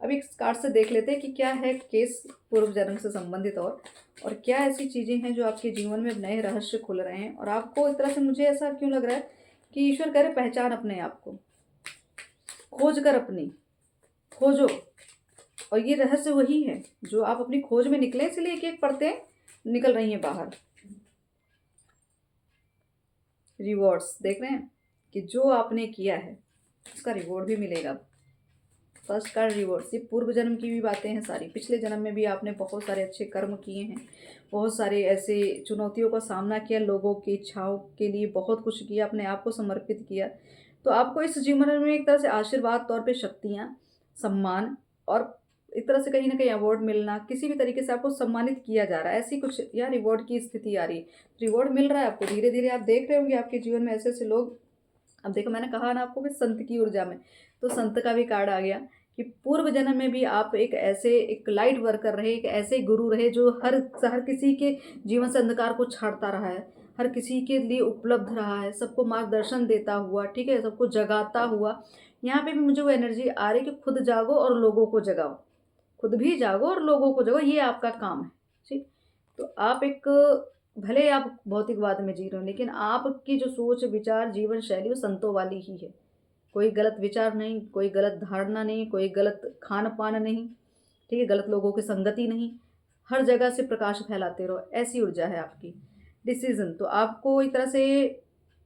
अभी इस कार्ड से देख लेते हैं कि क्या है केस पूर्व जन्म से संबंधित, और क्या ऐसी चीज़ें हैं जो आपके जीवन में नए रहस्य खुल रहे हैं। और आपको इस तरह से, मुझे ऐसा क्यों लग रहा है कि ईश्वर कह रहे पहचान अपने आप को, खोज कर अपनी खोजो। और ये रहस्य वही है जो आप अपनी खोज में निकले, इसलिए एक एक परतें निकल रही हैं बाहर। रिवॉर्ड्स देख रहे हैं कि जो आपने किया है उसका रिवॉर्ड भी मिलेगा। फर्स्ट कार्ड रिवॉर्ड्स, ये पूर्व जन्म की भी बातें हैं सारी। पिछले जन्म में भी आपने बहुत सारे अच्छे कर्म किए हैं, बहुत सारे ऐसे चुनौतियों का सामना किया, लोगों की इच्छाओं के लिए बहुत कुछ किया, अपने आप को समर्पित किया। तो आपको इस जीवन में एक तरह से आशीर्वाद तौर पे शक्तियाँ, सम्मान, और एक तरह से कहीं ना कहीं अवार्ड मिलना, किसी भी तरीके से आपको सम्मानित किया जा रहा है, ऐसी कुछ या रिवॉर्ड की स्थिति आ रही है। रिवॉर्ड मिल रहा है आपको धीरे धीरे। आप देख रहे होंगे आपके जीवन में ऐसे ऐसे लोग। अब देखो, मैंने कहा ना आपको कि संत की ऊर्जा में, तो संत का भी कार्ड आ गया कि पूर्व जन्म में भी आप एक लाइट वर्कर रहे, एक ऐसे गुरु रहे जो हर हर किसी के जीवन से अंधकार को छाड़ता रहा है, हर किसी के लिए उपलब्ध रहा है, सबको मार्गदर्शन देता हुआ, ठीक है, सबको जगाता हुआ। यहाँ पे भी मुझे वो एनर्जी आ रही है कि खुद जागो और लोगों को जगाओ, खुद भी जागो और लोगों को जगाओ, ये आपका काम है। ठीक, तो आप एक, भले आप भौतिकवाद में जी रहे हो, लेकिन आपकी जो सोच विचार जीवन शैली वो संतों वाली ही है। कोई गलत विचार नहीं, कोई गलत धारणा नहीं, कोई गलत खान पान नहीं, ठीक है, गलत लोगों की संगति नहीं। हर जगह से प्रकाश फैलाते रहो, ऐसी ऊर्जा है आपकी। डिसीजन, तो आपको एक तरह से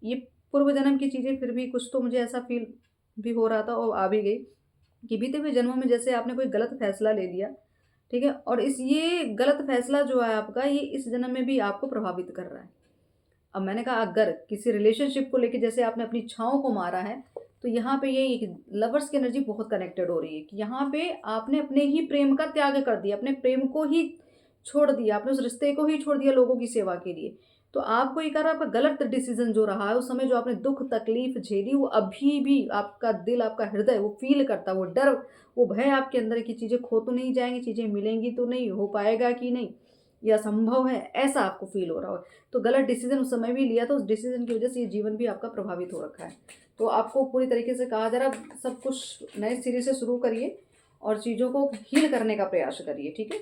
ये पूर्व जन्म की चीज़ें, फिर भी कुछ तो मुझे ऐसा फील भी हो रहा था और आ भी गई कि बीते हुए जन्मों में जैसे आपने कोई गलत फैसला ले लिया, ठीक है, और ये गलत फैसला जो है आपका, ये इस जन्म में भी आपको प्रभावित कर रहा है। अब मैंने कहा, अगर किसी रिलेशनशिप को लेके जैसे आपने अपनी इच्छाओं को मारा है, तो यहाँ पे ये लवर्स की एनर्जी बहुत कनेक्टेड हो रही है कि यहाँ पे आपने अपने ही प्रेम का त्याग कर दिया, अपने प्रेम को ही छोड़ दिया, आपने उस रिश्ते को ही छोड़ दिया लोगों की सेवा के लिए। तो आपको ये कह रहा है, आपका गलत डिसीजन जो रहा है, उस समय जो आपने दुख तकलीफ झेली, वो अभी भी आपका दिल, आपका हृदय वो फील करता है, वो डर, वो भय आपके अंदर की चीज़ें खो तो नहीं जाएंगी, चीज़ें मिलेंगी तो नहीं, हो पाएगा कि नहीं, ये असंभव है, ऐसा आपको फील हो रहा हो। तो गलत डिसीजन उस समय भी लिया, तो उस डिसीजन की वजह से ये जीवन भी आपका प्रभावित हो रखा है। तो आपको पूरी तरीके से कहा जा रहा है, सब कुछ नए सिरे से शुरू करिए और चीज़ों को हील करने का प्रयास करिए, ठीक है।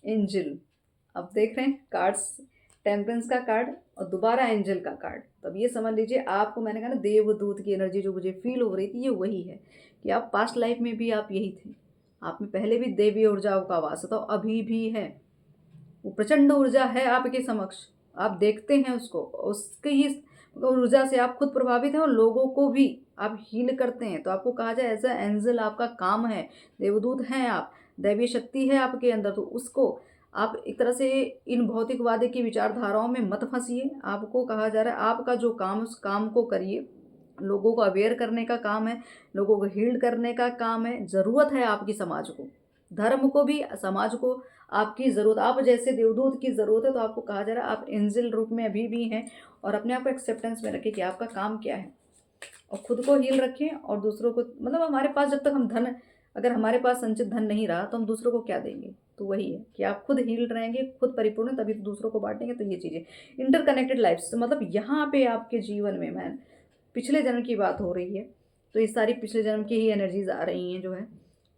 एंजल, अब देख रहे हैं कार्ड्स, टेम्परेंस का कार्ड और दोबारा एंजल का कार्ड। तब ये समझ लीजिए, आपको मैंने कहा ना, देवदूत की एनर्जी जो मुझे फील हो रही थी, ये वही है कि आप पास्ट लाइफ में भी आप यही थे। आप में पहले भी देवी ऊर्जाओं का वास था, अभी भी है। वो प्रचंड ऊर्जा है आपके समक्ष, आप देखते हैं उसको, उसके ही ऊर्जा से आप खुद प्रभावित हैं और लोगों को भी आप हील करते हैं। तो आपको कहा जाए, एज अ एंजल आपका काम है, देवदूत हैं आप, दैवीय शक्ति है आपके अंदर। तो उसको आप एक तरह से इन भौतिकवाद की विचारधाराओं में मत फंसिए। आपको कहा जा रहा है, आपका जो काम, उस काम को करिए, लोगों को अवेयर करने का काम है, लोगों को हील करने का काम है। ज़रूरत है आपकी समाज को, धर्म को भी, समाज को आपकी ज़रूरत। आप जैसे देवदूत की ज़रूरत है, तो आपको कहा जा रहा है आप एंजल रूप में अभी भी हैं, और अपने आप को एक्सेप्टेंस में रखें कि आपका काम क्या है, और खुद को हील रखें और दूसरों को। मतलब हमारे पास जब तक हम धन, अगर हमारे पास संचित धन नहीं रहा तो हम दूसरों को क्या देंगे। तो वही है कि आप खुद हील रहेंगे, खुद परिपूर्ण हैं, तभी तो दूसरों को बांटेंगे। तो ये चीज़ें इंटरकनेक्टेड लाइफ, मतलब यहाँ पे आपके जीवन में, मैं पिछले जन्म की बात हो रही है, तो ये सारी पिछले जन्म की ही एनर्जीज आ रही हैं, जो है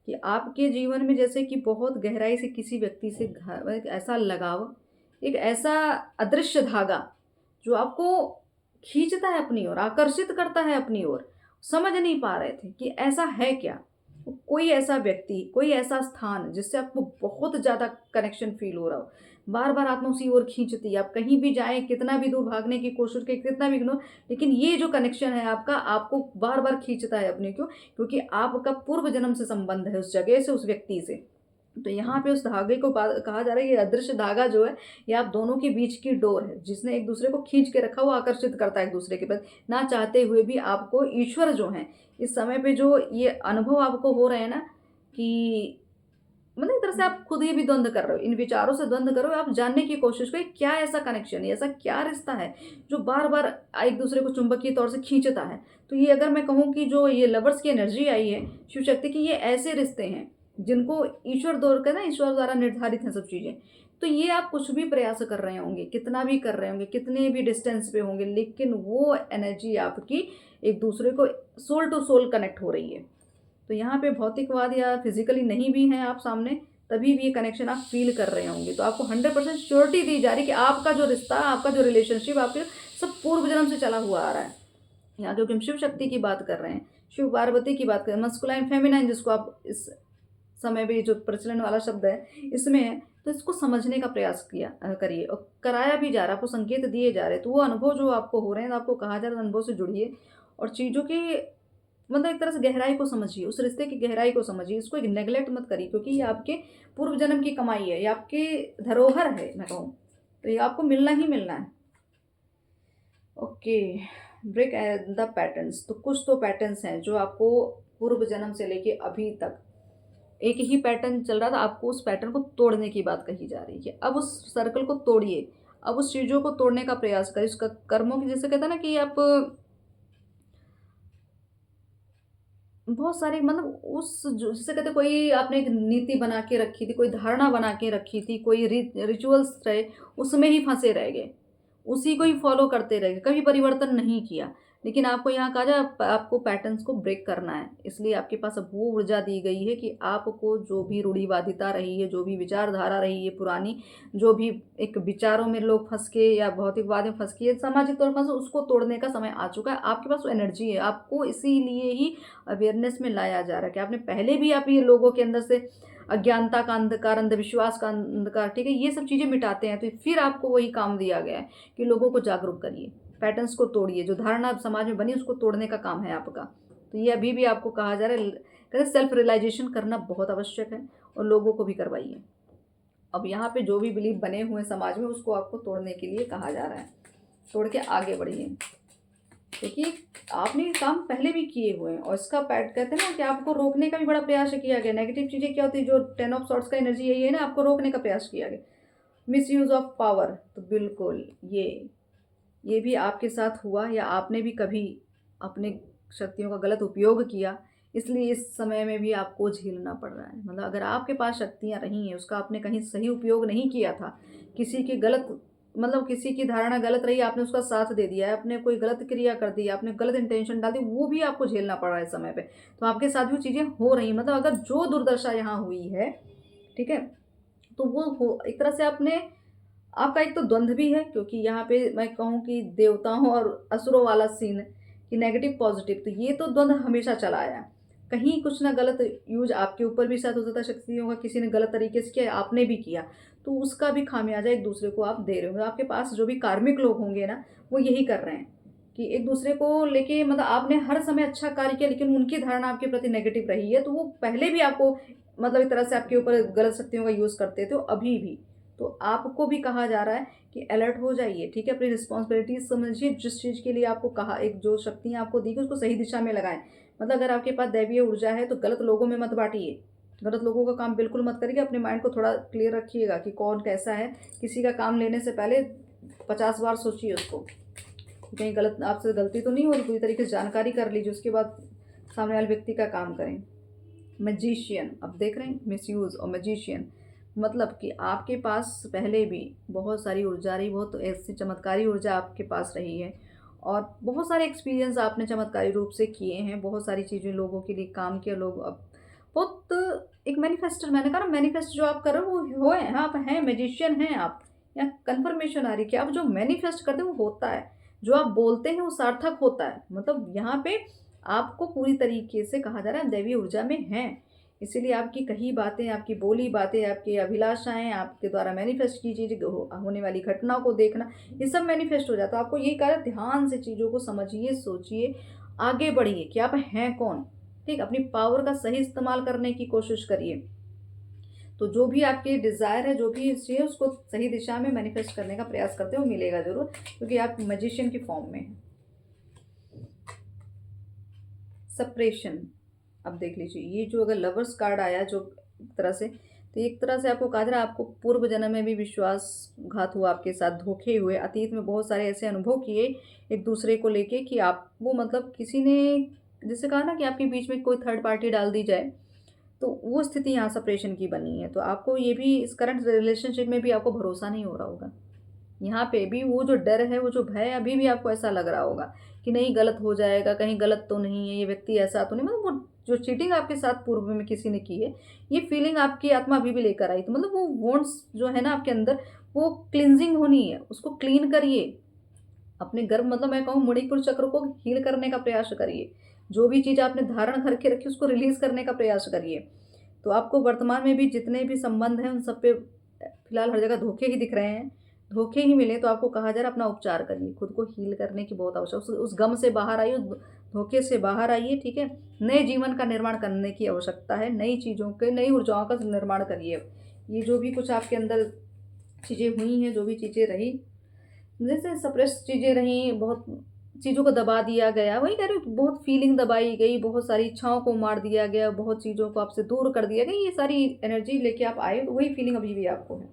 कि आपके जीवन में जैसे कि बहुत गहराई से किसी व्यक्ति से एक ऐसा लगाव, एक ऐसा अदृश्य धागा जो आपको खींचता है अपनी ओर, आकर्षित करता है अपनी ओर। समझ नहीं पा रहे थे कि ऐसा है क्या, कोई ऐसा व्यक्ति, कोई ऐसा स्थान जिससे आपको बहुत ज़्यादा कनेक्शन फील हो रहा हो, बार बार आत्मा उसी ओर खींचती है। आप कहीं भी जाएं, कितना भी दूर भागने की कोशिश करें, कितना भी इग्नोर, लेकिन ये जो कनेक्शन है आपका, आपको बार बार खींचता है अपने। क्यों? क्योंकि आपका पूर्व जन्म से संबंध है उस जगह से, उस व्यक्ति से। तो यहाँ पे उस धागे को कहा जा रहा है, ये अदृश्य धागा जो है, ये आप दोनों के बीच की डोर है, जिसने एक दूसरे को खींच के रखा, वो आकर्षित करता है एक दूसरे के प्रति। ना चाहते हुए भी आपको ईश्वर जो है, इस समय पे जो ये अनुभव आपको हो रहे हैं ना, कि मतलब एक तरह से आप खुद ही भी द्वंद्व कर रहे हो, इन विचारों से द्वंद्व कर रहे हो। आप जानने की कोशिश करो क्या ऐसा कनेक्शन है, ऐसा क्या रिश्ता है जो बार बार एक दूसरे को चुंबकीय तौर से खींचता है। तो ये अगर मैं कहूँ कि जो ये लवर्स की एनर्जी आई है शिव शक्ति की, ये ऐसे रिश्ते हैं जिनको ईश्वर द्वारा का ना, ईश्वर द्वारा निर्धारित हैं सब चीज़ें। तो ये आप कुछ भी प्रयास कर रहे होंगे, कितना भी कर रहे होंगे, कितने भी डिस्टेंस पे होंगे, लेकिन वो एनर्जी आपकी एक दूसरे को सोल टू सोल कनेक्ट हो रही है। तो यहाँ पे भौतिकवाद या फिजिकली नहीं भी हैं आप सामने, तभी भी ये कनेक्शन आप फील कर रहे होंगे। तो आपको 100% श्योरिटी दी जा रही कि आपका जो रिश्ता, आपका जो रिलेशनशिप आपके सब पूर्व जन्म से चला हुआ आ रहा है। यहाँ क्योंकि हम शिव शक्ति की बात कर रहे हैं, शिव पार्वती की बात कर रहे हैं, मस्कुलाइन फेमिनाइन जिसको आप इस समय पे जो प्रचलन वाला शब्द है इसमें है, तो इसको समझने का प्रयास करिए, और कराया भी जा रहा है, आपको संकेत दिए जा रहे हैं। तो वो अनुभव जो आपको हो रहे हैं, तो आपको कहा जा रहा है अनुभव से जुड़िए, और चीज़ों के मतलब एक तरह से गहराई को समझिए, उस रिश्ते की गहराई को समझिए, इसको एक नेगलेक्ट मत करिए, क्योंकि ये आपके पूर्व जन्म की कमाई है, ये आपके धरोहर है मैं कहूँ, तो ये आपको मिलना ही मिलना है। Okay, break the patterns. तो कुछ तो पैटर्न्स हैं जो आपको पूर्व जन्म से लेके अभी तक एक ही पैटर्न चल रहा था, आपको उस पैटर्न को तोड़ने की बात कही जा रही है। अब उस सर्कल को तोड़िए, अब उस चीज़ों को तोड़ने का प्रयास करिए, उसका कर्मों की, जैसे कहते हैं ना कि आप बहुत सारी, मतलब उस जो जिसे कहते, कोई आपने एक नीति बना के रखी थी, कोई धारणा बना के रखी थी, कोई रिचुअल्स रहे, उसमें ही फंसे रह गए, उसी को ही फॉलो करते रह गए, कभी परिवर्तन नहीं किया। लेकिन आपको यहाँ कहा जाए आपको पैटर्न्स को ब्रेक करना है, इसलिए आपके पास अब वो ऊर्जा दी गई है कि आपको जो भी रूढ़िवादिता रही है, जो भी विचारधारा रही है पुरानी, जो भी एक विचारों में लोग फंस के या भौतिकवाद में फंस के सामाजिक तौर पर, उसको तोड़ने का समय आ चुका है। आपके पास वो एनर्जी है, आपको इसीलिए ही अवेयरनेस में लाया जा रहा है कि आपने पहले भी आप ये लोगों के अंदर से अज्ञानता का अंधकार, अंधविश्वास का अंधकार, ठीक है, ये सब चीज़ें मिटाते हैं। तो फिर आपको वही काम दिया गया है कि लोगों को जागरूक करिए, पैटर्न्स को तोड़िए, जो धारणा समाज में बनी उसको तोड़ने का काम है आपका। तो ये अभी भी आपको कहा जा रहा है, कहते सेल्फ रियलाइजेशन करना बहुत आवश्यक है, और लोगों को भी करवाइए। अब यहाँ पे जो भी बिलीव बने हुए समाज में, उसको आपको तोड़ने के लिए कहा जा रहा है, तोड़ के आगे बढ़िए। देखिए आपने ये काम पहले भी किए हुए हैं, और इसका पैट कहते हैं ना कि आपको रोकने का भी बड़ा प्रयास किया गया। नेगेटिव चीज़ें क्या होती है, जो 10 ऑफ सॉर्ट्स का एनर्जी यही है ना, आपको रोकने का प्रयास किया गया। मिस यूज़ ऑफ पावर, तो बिल्कुल ये भी आपके साथ हुआ, या आपने भी कभी अपने शक्तियों का गलत उपयोग किया, इसलिए इस समय में भी आपको झेलना पड़ रहा है। मतलब अगर आपके पास शक्तियाँ रही हैं, उसका आपने कहीं सही उपयोग नहीं किया था, किसी की गलत, मतलब किसी की धारणा गलत रही, आपने उसका साथ दे दिया है, आपने कोई गलत क्रिया कर दी, आपने गलत इंटेंशन डाल दी, वो भी आपको झेलना पड़ रहा है इस समय पे। तो आपके साथ भी वो चीज़ें हो रही, मतलब अगर जो दुर्दशा यहाँ हुई है, ठीक है, तो वो हो एक तरह से आपने, आपका एक तो द्वंद्व भी है, क्योंकि यहाँ पे मैं कहूँ कि देवताओं और असुरों वाला सीन है कि नेगेटिव पॉजिटिव, तो ये तो द्वंद्व हमेशा चला आया। कहीं कुछ ना गलत यूज आपके ऊपर भी शायद हो सकता है, शक्तियों का किसी ने गलत तरीके से किया, आपने भी किया, तो उसका भी खामियाजा एक दूसरे को आप दे रहे हो। आपके पास जो भी कार्मिक लोग होंगे ना, वो यही कर रहे हैं कि एक दूसरे को लेके, मतलब आपने हर समय अच्छा कार्य किया, लेकिन उनकी धारणा आपके प्रति नेगेटिव रही है, तो वो पहले भी आपको, मतलब एक तरह से आपके ऊपर गलत शक्तियों का यूज़ करते थे, अभी भी तो आपको भी कहा जा रहा है कि अलर्ट हो जाइए, ठीक है। अपनी रिस्पॉन्सिबिलिटीज समझिए, जिस चीज़ के लिए आपको कहा, एक जो शक्तियाँ आपको दी गई उसको सही दिशा में लगाएं। मतलब अगर आपके पास दैवीय ऊर्जा है तो गलत लोगों में मत बांटिए, गलत लोगों का काम बिल्कुल मत करिए। अपने माइंड को थोड़ा क्लियर रखिएगा कि कौन कैसा है। किसी का काम लेने से पहले 50 बार सोचिए उसको, कहीं गलत आपसे गलती तो नहीं हो रही। पूरी तरीके से जानकारी कर लीजिए, उसके बाद सामने वाले व्यक्ति का काम करें। मैजिशियन, अब देख रहे हैं मिसयूज़ और मैजिशियन, मतलब कि आपके पास पहले भी बहुत सारी ऊर्जा रही, बहुत ऐसी चमत्कारी ऊर्जा आपके पास रही है और बहुत सारे एक्सपीरियंस आपने चमत्कारी रूप से किए हैं, बहुत सारी चीज़ें लोगों के लिए काम किया। लोग अब बहुत एक मैनिफेस्टर, मैंने कहा ना मैनिफेस्ट जो आप कर रहे हो वो है, हाँ, आप हैं, मैजिशियन हैं आप। यहाँ कन्फर्मेशन आ रही है कि आप जो मैनिफेस्ट करते हो वो होता है, जो आप बोलते हैं वो सार्थक होता है। मतलब यहाँ पे आपको पूरी तरीके से कहा जा रहा है आप दैवीय ऊर्जा में हैं। इसीलिए आपकी कही बातें, आपकी बोली बातें, आपकी अभिलाषाएं, आपके द्वारा मैनिफेस्ट की चीज़ होने वाली घटना को देखना, ये सब मैनिफेस्ट हो जाता है। तो आपको यही कहा है, ध्यान से चीज़ों को समझिए, सोचिए, आगे बढ़िए कि आप हैं कौन, ठीक। अपनी पावर का सही इस्तेमाल करने की कोशिश करिए। तो जो भी आपके डिज़ायर है, जो भी चाहिए, उसको सही दिशा में मैनिफेस्ट करने का प्रयास करते हो, मिलेगा ज़रूर, क्योंकि आप मैजिशियन की फॉर्म में हैं। सेपरेशन, अब देख लीजिए, ये जो अगर लवर्स कार्ड आया जो एक तरह से, तो एक तरह से आपको कहा जा रहा है आपको पूर्व जन्म में भी विश्वासघात हुआ, आपके साथ धोखे हुए, अतीत में बहुत सारे ऐसे अनुभव किए एक दूसरे को लेके कि आप वो मतलब किसी ने जैसे कहा ना कि आपके बीच में कोई थर्ड पार्टी डाल दी जाए, तो वो स्थिति यहाँ सेपरेशन की बनी है। तो आपको ये भी इस करंट रिलेशनशिप में भी आपको भरोसा नहीं हो रहा होगा। यहाँ पे भी वो जो डर है, वो जो भय है, अभी भी आपको ऐसा लग रहा होगा कि नहीं गलत हो जाएगा, कहीं गलत तो नहीं है, ये व्यक्ति ऐसा तो नहीं, मतलब वो जो चीटिंग आपके साथ पूर्व में किसी ने की है, ये फीलिंग आपकी आत्मा अभी भी लेकर आई। तो मतलब वो वॉन्ट्स जो है ना आपके अंदर, वो क्लिनजिंग होनी है, उसको क्लीन करिए। अपने गर्भ मतलब मैं कहूँ मणिपुर चक्र को हील करने का प्रयास करिए। जो भी चीज़ आपने धारण करके रखी उसको रिलीज करने का प्रयास करिए। तो आपको वर्तमान में भी जितने भी संबंध हैं उन सब पे फिलहाल हर जगह धोखे ही दिख रहे हैं, धोखे ही मिले। तो आपको कहा जा रहा है अपना उपचार करिए, खुद को हील करने की बहुत आवश्यक, उस गम से बाहर आइए, उस धोखे से बाहर आइए, ठीक है। नए जीवन का निर्माण करने की आवश्यकता है, नई चीज़ों के, नई ऊर्जाओं का निर्माण करिए। ये जो भी कुछ आपके अंदर चीज़ें हुई हैं, जो भी चीज़ें रही, जैसे सप्रेस चीज़ें रहीं, बहुत चीज़ों को दबा दिया गया, वही कह रही हूँ, बहुत फीलिंग दबाई गई, बहुत सारी इच्छाओं को मार दिया गया, बहुत चीज़ों को आपसे दूर कर दिया गया, ये सारी एनर्जी लेके आप आए, तो वही फीलिंग अभी भी आपको है।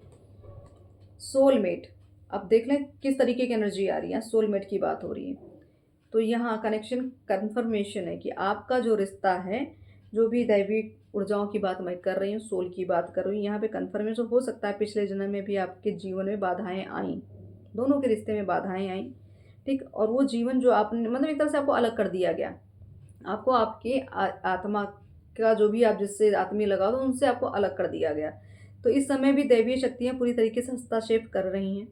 सोलमेट, अब देख लें किस तरीके की एनर्जी आ रही है, सोलमेट की बात हो रही है। तो यहाँ कनेक्शन कन्फर्मेशन है कि आपका जो रिश्ता है, जो भी दैविक ऊर्जाओं की बात मैं कर रही हूँ, सोल की बात कर रही हूँ, यहाँ पे कन्फर्मेशन हो सकता है पिछले जन्म में भी आपके जीवन में बाधाएं आई, दोनों के रिश्ते में बाधाएं आई, ठीक। और वो जीवन जो आपने मतलब एक तरह से आपको अलग कर दिया गया, आपको आपके आत्मा का जो भी आप जिससे आत्मीय लगाव तो उनसे आपको अलग कर दिया गया। तो इस समय भी दैवीय शक्तियाँ पूरी तरीके से हस्तक्षेप कर रही हैं।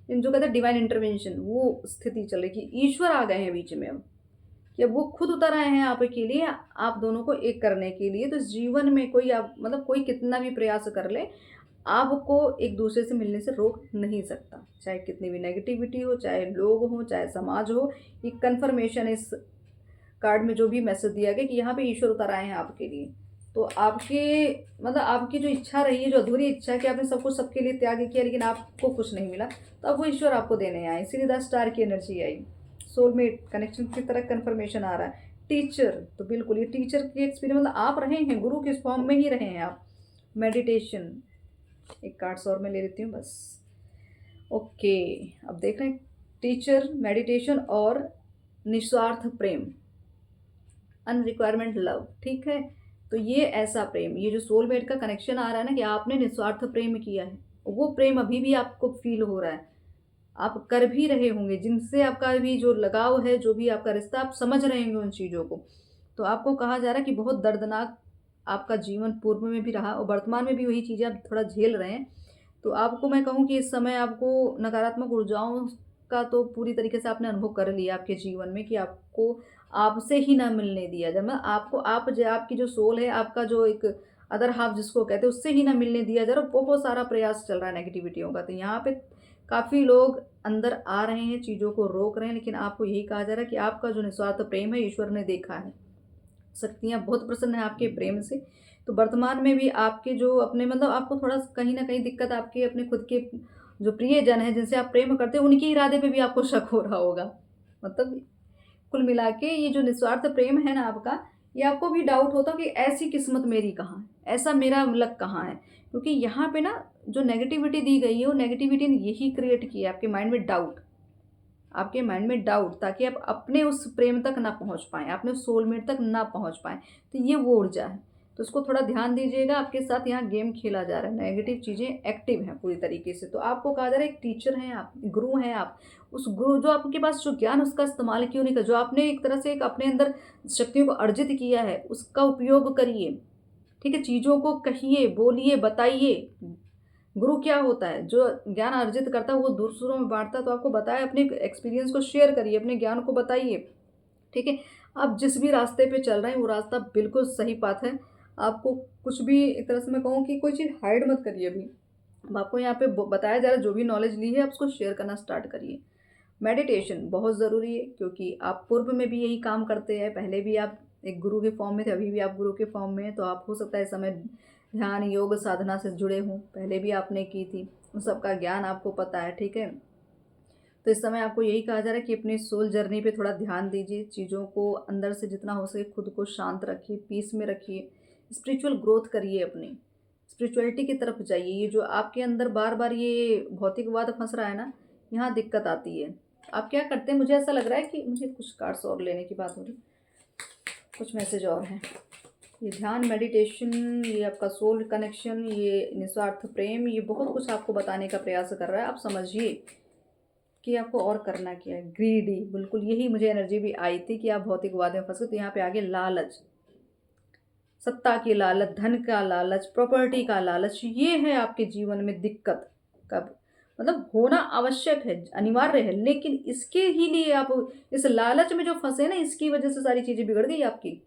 इन जो कहते हैं डिवाइन इंटरवेंशन, वो स्थिति चल रही कि ईश्वर आ गए हैं बीच में अब, कि अब वो खुद उतर आए हैं आपके लिए, आप दोनों को एक करने के लिए। तो इस जीवन में कोई आप मतलब कोई कितना भी प्रयास कर ले, आपको एक दूसरे से मिलने से रोक नहीं सकता, चाहे कितनी भी नेगेटिविटी हो, चाहे लोग हो, चाहे समाज हो। ये कन्फर्मेशन इस कार्ड में जो भी मैसेज दिया गया कि यहाँ पे ईश्वर उतर आए हैं आपके लिए। तो आपके मतलब आपकी जो इच्छा रही है, जो अधूरी इच्छा है कि आपने सब कुछ सबके लिए त्याग किया लेकिन आपको कुछ नहीं मिला, तो अब वो ईश्वर आपको देने आए, इसीलिए 10 स्टार की एनर्जी आई। सोलमेट कनेक्शन की तरह कन्फर्मेशन आ रहा है। टीचर, तो बिल्कुल ये टीचर की एक्सपीरियंस, मतलब आप रहे हैं गुरु के फॉर्म में ही रहे हैं आप। मेडिटेशन, एक कार्ड्स और मैं ले लेती हूँ बस। ओके, अब देख रहे हैं टीचर, मेडिटेशन और निस्वार्थ प्रेम, अनरिक्वायरमेंट लव, ठीक है। तो ये ऐसा प्रेम, ये जो सोलमेट का कनेक्शन आ रहा है ना कि आपने निस्वार्थ प्रेम किया है, वो प्रेम अभी भी आपको फील हो रहा है, आप कर भी रहे होंगे, जिनसे आपका भी जो लगाव है, जो भी आपका रिश्ता, आप समझ रहे होंगे उन चीज़ों को। तो आपको कहा जा रहा है कि बहुत दर्दनाक आपका जीवन पूर्व में भी रहा और वर्तमान में भी वही चीज़ें आप थोड़ा झेल रहे हैं। तो आपको मैं कहूँ कि इस समय आपको नकारात्मक ऊर्जाओं का तो पूरी तरीके से आपने अनुभव कर लिया आपके जीवन में कि आपको आपसे ही ना मिलने दिया जाए, मतलब आपको आपकी जो सोल है, आपका जो एक अदर हाफ जिसको कहते हैं, उससे ही ना मिलने दिया जा रहा। बहुत सारा प्रयास चल रहा है नेगेटिविटियों का। तो यहाँ पे काफ़ी लोग अंदर आ रहे हैं, चीज़ों को रोक रहे हैं, लेकिन आपको यही कहा जा रहा है कि आपका जो निस्वार्थ प्रेम है ईश्वर ने देखा है, शक्तियाँ बहुत प्रसन्न हैं आपके प्रेम से। तो वर्तमान में भी आपके जो अपने मतलब आपको थोड़ा कहीं न कहीं दिक्कत आपके अपने खुद के जो प्रियजन हैं, जिनसे आप प्रेम करते हैं, उनके इरादे पे भी आपको शक हो रहा होगा। मतलब कुल मिला के ये जो निस्वार्थ प्रेम है ना आपका, ये आपको भी डाउट होता कि ऐसी किस्मत मेरी कहाँ है? ऐसा मेरा लक कहाँ है? क्योंकि यहाँ पे ना जो नेगेटिविटी दी गई है, वो नेगेटिविटी ने यही क्रिएट की है आपके माइंड में डाउट। आपके माइंड में डाउट, ताकि आप अपने उस प्रेम तक ना पहुँच पाएँ, अपने सोलमेट तक ना पहुँच पाएँ। तो ये वो ऊर्जा है। तो इसको थोड़ा ध्यान दीजिएगा, आपके साथ यहाँ गेम खेला जा रहा है, नेगेटिव चीज़ें एक्टिव हैं पूरी तरीके से। तो आपको कहा जा रहा है एक टीचर हैं आप, गुरु हैं आप। उस गुरु जो आपके पास जो ज्ञान उसका इस्तेमाल क्यों नहीं कर, जो आपने एक तरह से एक अपने अंदर शक्तियों को अर्जित किया है, उसका उपयोग करिए। ठीक है? चीज़ों को कहिए, बोलिए, बताइए। गुरु क्या होता है? जो ज्ञान अर्जित करता है वो दूसरों में बाँटता है, तो आपको बताएँ, अपने एक्सपीरियंस को शेयर करिए, अपने ज्ञान को बताइए, ठीक है? आप जिस भी रास्ते पे चल रहे हैं वो रास्ता बिल्कुल सही पाथ है। आपको कुछ भी एक तरह से मैं कहूँ कि कोई चीज़ हाइड मत करिए अभी। अब आपको यहाँ पे ब बताया जा रहा है, जो भी नॉलेज ली है आप उसको शेयर करना स्टार्ट करिए। मेडिटेशन बहुत ज़रूरी है, क्योंकि आप पूर्व में भी यही काम करते हैं, पहले भी आप एक गुरु के फॉर्म में थे, अभी भी आप गुरु के फॉर्म में हैं, तो आप हो सकता है इस समय ध्यान, योग, साधना से जुड़े हों, पहले भी आपने की थी, उन सबका ज्ञान आपको पता है, ठीक है? तो इस समय आपको यही कहा जा रहा है कि अपनी सोल जर्नी पे थोड़ा ध्यान दीजिए, चीज़ों को अंदर से जितना हो सके खुद को शांत रखिए, पीस में रखिए, स्पिरिचुअल ग्रोथ करिए अपनी, स्पिरिचुअलिटी की तरफ जाइए। ये जो आपके अंदर बार-बार ये भौतिकवाद फँस रहा है ना, यहाँ दिक्कत आती है। आप क्या करते हैं, मुझे ऐसा लग रहा है कि मुझे कुछ कार्ड्स और लेने की बात हो रही, कुछ मैसेज और हैं। ये ध्यान, मेडिटेशन, ये आपका सोल कनेक्शन, ये निस्वार्थ प्रेम, ये बहुत कुछ आपको बताने का प्रयास कर रहा है। आप समझिए कि आपको और करना क्या है। ग्रीडी, बिल्कुल यही मुझे एनर्जी भी आई थी कि आप भौतिकवाद में फंस गए। तो यहाँ पे आगे लालच, सत्ता की लालच, धन का लालच, प्रॉपर्टी का लालच, ये है आपके जीवन में दिक्कत का मतलब होना आवश्यक है, अनिवार्य है, लेकिन इसके ही लिए आप इस लालच में जो फंसे ना, इसकी वजह से सारी चीज़ें बिगड़ गई आपकी।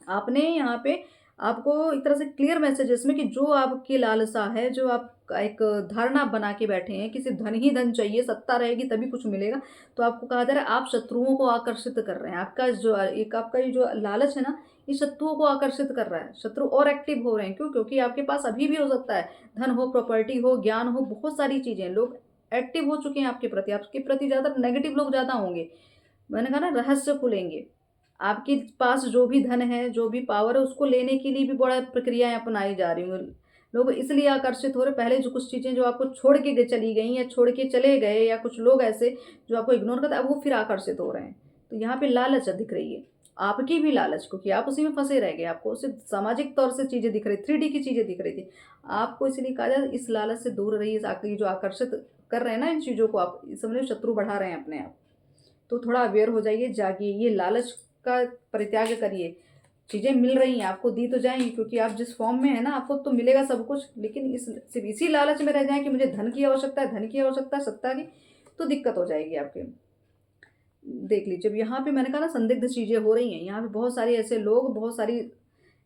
आपने यहाँ पे आपको एक तरह से क्लियर मैसेज है इसमें कि जो आपकी लालसा है, जो आप एक धारणा बना के बैठे हैं कि सिर्फ धन ही धन चाहिए, सत्ता रहेगी तभी कुछ मिलेगा, तो आपको कहा जा रहा है आप शत्रुओं को आकर्षित कर रहे हैं। आपका ये जो लालच है ना, ये शत्रुओं को आकर्षित कर रहा है। शत्रु और एक्टिव हो रहे हैं, क्यों? क्योंकि आपके पास अभी भी हो सकता है धन हो, प्रॉपर्टी हो, ज्ञान हो, बहुत सारी चीज़ें हैं। लोग एक्टिव हो चुके हैं आपके प्रति ज़्यादा नेगेटिव लोग ज़्यादा होंगे। मैंने कहा ना, रहस्य खुलेंगे। आपके पास जो भी धन है, जो भी पावर है, उसको लेने के लिए भी बड़ा प्रक्रियाएँ अपनाई जा रही हैं। लोग इसलिए आकर्षित हो रहे, पहले जो कुछ चीज़ें जो आपको छोड़ के चली गई या छोड़ के चले गए, या कुछ लोग ऐसे जो आपको इग्नोर करते हैं, अब वो फिर आकर्षित हो रहे हैं। तो यहाँ पे लालच दिख रही है। आपकी भी लालच, क्योंकि आप उसी में फँसे रह गए। आपको सिर्फ़ सामाजिक तौर से चीज़ें दिख रही, 3D की चीज़ें दिख रही थी। आपको इसलिए कहा जाए, इस लालच से दूर रहिए। ये जो आकर्षित कर रहे हैं ना इन चीज़ों को, आप समझो शत्रु बढ़ा रहे हैं अपने आप। तो थोड़ा अवेयर हो जाइए, जागिए, ये लालच का परित्याग करिए। चीज़ें मिल रही हैं, आपको दी तो जाएँगी, क्योंकि आप जिस फ़ॉर्म में हैं ना, आपको तो मिलेगा सब कुछ, लेकिन सिर्फ़ इसी लालच में रह जाएँ कि मुझे धन की आवश्यकता है, धन की आवश्यकता है, सत्ता की, तो दिक्कत हो जाएगी आपके। देख लीजिए, अब यहाँ पे मैंने कहा ना संदिग्ध चीज़ें हो रही हैं, यहाँ पे बहुत सारे ऐसे लोग, बहुत सारी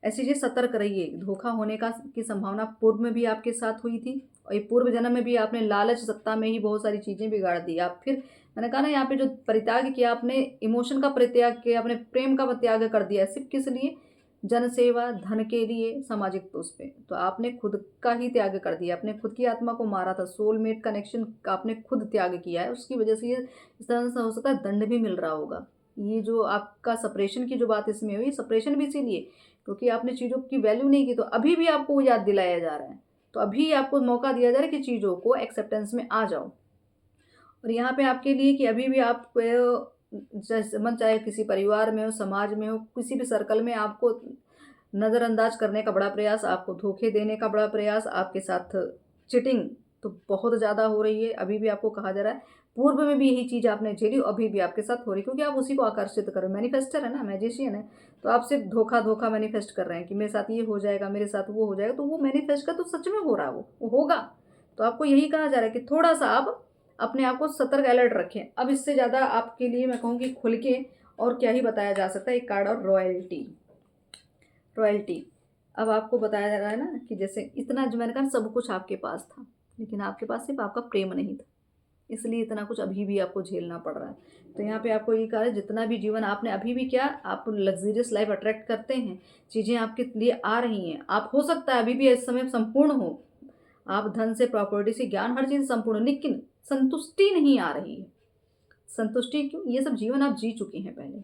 ऐसी चीज़ें, सतर्क रहिए। धोखा होने का की संभावना पूर्व में भी आपके साथ हुई थी, और ये पूर्व जन्म में भी आपने लालच सत्ता में ही बहुत सारी चीज़ें बिगाड़ दी। आप फिर मैंने कहा ना, यहाँ पे जो परित्याग किया आपने, इमोशन का परित्याग किया आपने, प्रेम का त्याग कर दिया, सिर्फ किस लिए? जनसेवा, धन के लिए, सामाजिक तो उस पे। तो आपने खुद का ही त्याग कर दिया, आपने खुद की आत्मा को मारा था, सोलमेट कनेक्शन का आपने खुद त्याग किया है। उसकी वजह से ये इस तरह से हो सकता है दंड भी मिल रहा होगा। ये जो आपका सेपरेशन की जो बात इसमें हुई, सेपरेशन भी इसीलिए क्योंकि आपने चीज़ों की वैल्यू नहीं की, तो अभी भी आपको याद दिलाया जा रहा है। तो अभी आपको मौका दिया जा रहा है कि चीज़ों को एक्सेप्टेंस में आ जाओ। और यहाँ पे आपके लिए कि अभी भी आप जैसे मन चाहे किसी परिवार में हो, समाज में हो, किसी भी सर्कल में आपको नज़रअंदाज करने का बड़ा प्रयास, आपको धोखे देने का बड़ा प्रयास, आपके साथ चीटिंग तो बहुत ज़्यादा हो रही है। अभी भी आपको कहा जा रहा है, पूर्व में भी यही चीज़ आपने झेली, अभी भी आपके साथ हो रही है, क्योंकि आप उसी को आकर्षित कर रहे हो। मैनिफेस्टर है ना, मैजिशियन है, तो आप सिर्फ धोखा मैनिफेस्ट कर रहे हैं कि मेरे साथ ये हो जाएगा, मेरे साथ वो हो जाएगा। तो वो मैनिफेस्ट का तो सच में हो रहा है, वो होगा। तो आपको यही कहा जा रहा है कि थोड़ा सा आप अपने आप को सतर्क, अलर्ट रखें। अब इससे ज़्यादा आपके लिए मैं कहूँगी खुल के और क्या ही बताया जा सकता है। एक कार्ड और रॉयल्टी, रॉयल्टी। अब आपको बताया जा रहा है ना कि जैसे इतना जो मैंने कहा सब कुछ आपके पास था, लेकिन आपके पास सिर्फ आपका प्रेम नहीं था। इसलिए इतना कुछ अभी भी आपको झेलना पड़ रहा है। तो यहाँ पे आपको ये कहा है, जितना भी जीवन आपने अभी भी क्या, आप लग्ज़रियस लाइफ़ अट्रैक्ट करते हैं, चीज़ें आपके लिए आ रही हैं। आप हो सकता है अभी भी इस समय संपूर्ण हो, आप धन से, प्रॉपर्टी से, ज्ञान, हर चीज़ संपूर्ण हो, लेकिन संतुष्टि नहीं आ रही है। संतुष्टि क्यों? ये सब जीवन आप जी चुके हैं पहले।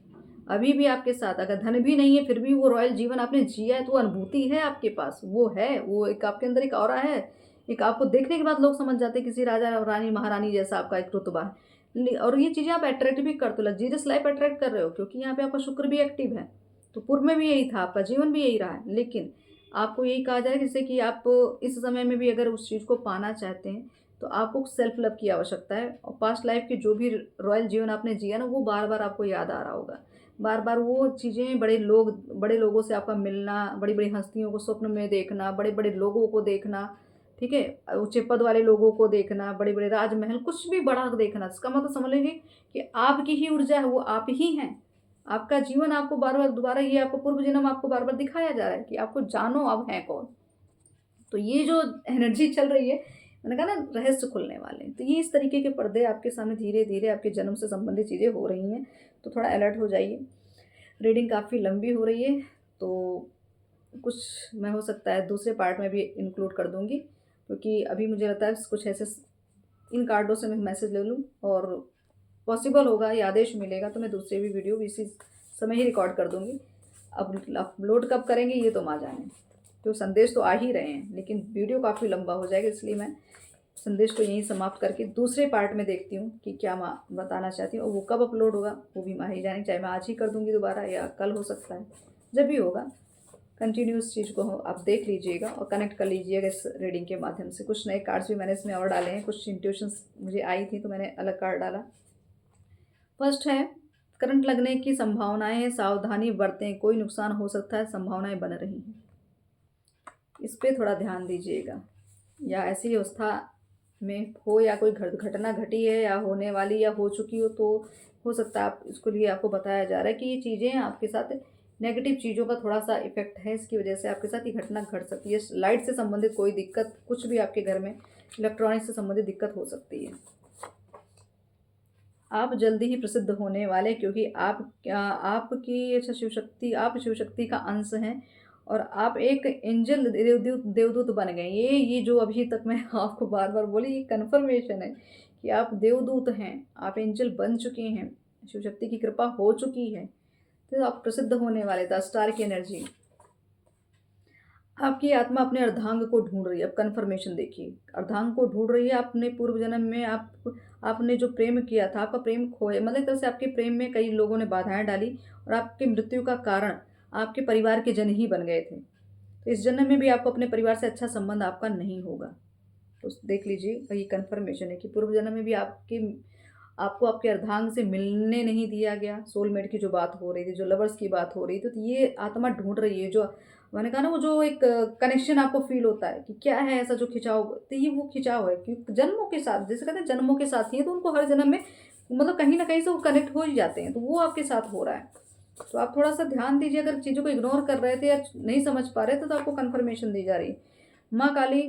अभी भी आपके साथ अगर धन भी नहीं है, फिर भी वो रॉयल जीवन आपने जिया है, तो वो अनुभूति है आपके पास, वो है, वो एक आपके अंदर एक ऑरा है। एक आपको देखने के बाद लोग समझ जाते हैं किसी राजा, रानी, महारानी जैसा आपका एक रुतबा है। और ये चीज़ें आप अट्रैक्ट भी करते हो, लग्ज़रियस लाइफ़ अट्रैक्ट कर रहे हो, क्योंकि यहाँ पे आपका शुक्र भी एक्टिव है। तो पूर्व में भी यही था, आपका जीवन भी यही रहा है। लेकिन आपको यही कहा जाए जैसे कि आप इस समय में भी अगर उस चीज़ को पाना चाहते हैं, तो आपको सेल्फ लव की आवश्यकता है। और पास्ट लाइफ के जो भी रॉयल जीवन आपने जिया ना, वो बार बार आपको याद आ रहा होगा। बार बार वो चीज़ें, बड़े लोगों से आपका मिलना, बड़ी बड़ी हस्तियों को स्वप्न में देखना, बड़े बड़े लोगों को देखना, ठीक है, ऊंचे पद वाले लोगों को देखना, बड़े बड़े राजमहल, कुछ भी बड़ा देखना, इसका मतलब समझ लीजिए कि आपकी ही ऊर्जा है, वो आप ही हैं। आपका जीवन आपको बार बार दोबारा, ये आपको पूर्व जन्म आपको बार बार दिखाया जा रहा है कि आपको जानो आप हैं कौन। तो ये जो एनर्जी चल रही है, मैंने कहा ना रहस्य खुलने वाले हैं, तो ये इस तरीके के पर्दे आपके सामने धीरे धीरे आपके जन्म से संबंधित चीज़ें हो रही हैं। तो थोड़ा अलर्ट हो जाइए। रीडिंग काफ़ी लंबी हो रही है, तो कुछ मैं हो सकता है दूसरे पार्ट में भी इंक्लूड कर दूंगी, क्योंकि अभी मुझे लगता है कुछ ऐसे इन कार्डों से मैं मैसेज ले लूँ, और पॉसिबल होगा या आदेश मिलेगा तो मैं दूसरे भी वीडियो इसी समय ही रिकॉर्ड कर दूंगी। अब अपलोड कब करेंगे ये तो माँ जाने, तो संदेश तो आ ही रहे हैं, लेकिन वीडियो काफ़ी लंबा हो जाएगा, इसलिए मैं संदेश को यहीं समाप्त करके दूसरे पार्ट में देखती हूँ कि क्या माँ बताना चाहती हूँ। और वो कब अपलोड होगा वो भी माँ ही जाने, चाहे मैं आज ही कर दूँगी दोबारा या कल हो सकता है, जब भी होगा। कंटिन्यूस चीज़ को आप देख लीजिएगा और कनेक्ट कर लीजिएगा इस रीडिंग के माध्यम से। कुछ नए कार्ड्स भी मैंने इसमें और डाले हैं, कुछ इंट्यूशंस मुझे आई थी तो मैंने अलग कार्ड डाला। फर्स्ट है, करंट लगने की संभावनाएं हैं, सावधानी बरतें, कोई नुकसान हो सकता है, संभावनाएं बन रही हैं। इस पे थोड़ा ध्यान दीजिएगा, या ऐसी अवस्था में हो या कोई घटना घटी है या होने वाली या हो चुकी हो, तो हो सकता है आप इसको लिए आपको बताया जा रहा है कि ये चीज़ें आपके साथ नेगेटिव चीज़ों का थोड़ा सा इफेक्ट है, इसकी वजह से आपके साथ ये घटना घट सकती है। लाइट से संबंधित कोई दिक्कत, कुछ भी आपके घर में इलेक्ट्रॉनिक्स से संबंधित दिक्कत हो सकती है। आप जल्दी ही प्रसिद्ध होने वाले, क्योंकि आपकी अच्छा आप शिव शक्ति का अंश हैं, और आप एक एंजल देवदूत बन गए। ये जो अभी तक मैं आपको बार बार बोली, ये कन्फर्मेशन है कि आप देवदूत हैं, आप एंजल बन चुके हैं, शिव शक्ति की कृपा हो चुकी है, तो आप प्रसिद्ध होने वाले। द स्टार की एनर्जी, आपकी आत्मा अपने अर्धांग को ढूंढ रही है। अब कन्फर्मेशन देखिए, अर्धांग को ढूंढ रही है। अपने पूर्व जन्म में आपने जो प्रेम किया था, आपका प्रेम खोया, मतलब एक तरह से आपके प्रेम में कई लोगों ने बाधाएं डाली, और आपकी मृत्यु का कारण आपके परिवार के जन ही बन गए थे। तो इस जन्म में भी आपको अपने परिवार से अच्छा संबंध आपका नहीं होगा। तो देख लीजिए, ये कन्फर्मेशन है कि पूर्व जन्म में भी आपको आपके अर्धांग से मिलने नहीं दिया गया। सोलमेट की जो बात हो रही थी, जो लवर्स की बात हो रही थी, तो ये आत्मा ढूंढ रही है। जो मैंने कहा ना, वो जो एक कनेक्शन आपको फील होता है कि क्या है ऐसा जो खिंचाव, तो ये वो खिंचाव है कि जन्मों के साथ, जैसे कहते हैं जन्मों के साथ ही है, तो उनको हर जन्म में मतलब कहीं ना कहीं से वो कनेक्ट हो ही जाते हैं, तो वो आपके साथ हो रहा है। तो आप थोड़ा सा ध्यान दीजिए, अगर चीज़ों को इग्नोर कर रहे थे या नहीं समझ पा रहे थे, तो आपको कन्फर्मेशन दी जा रही है। माँ काली,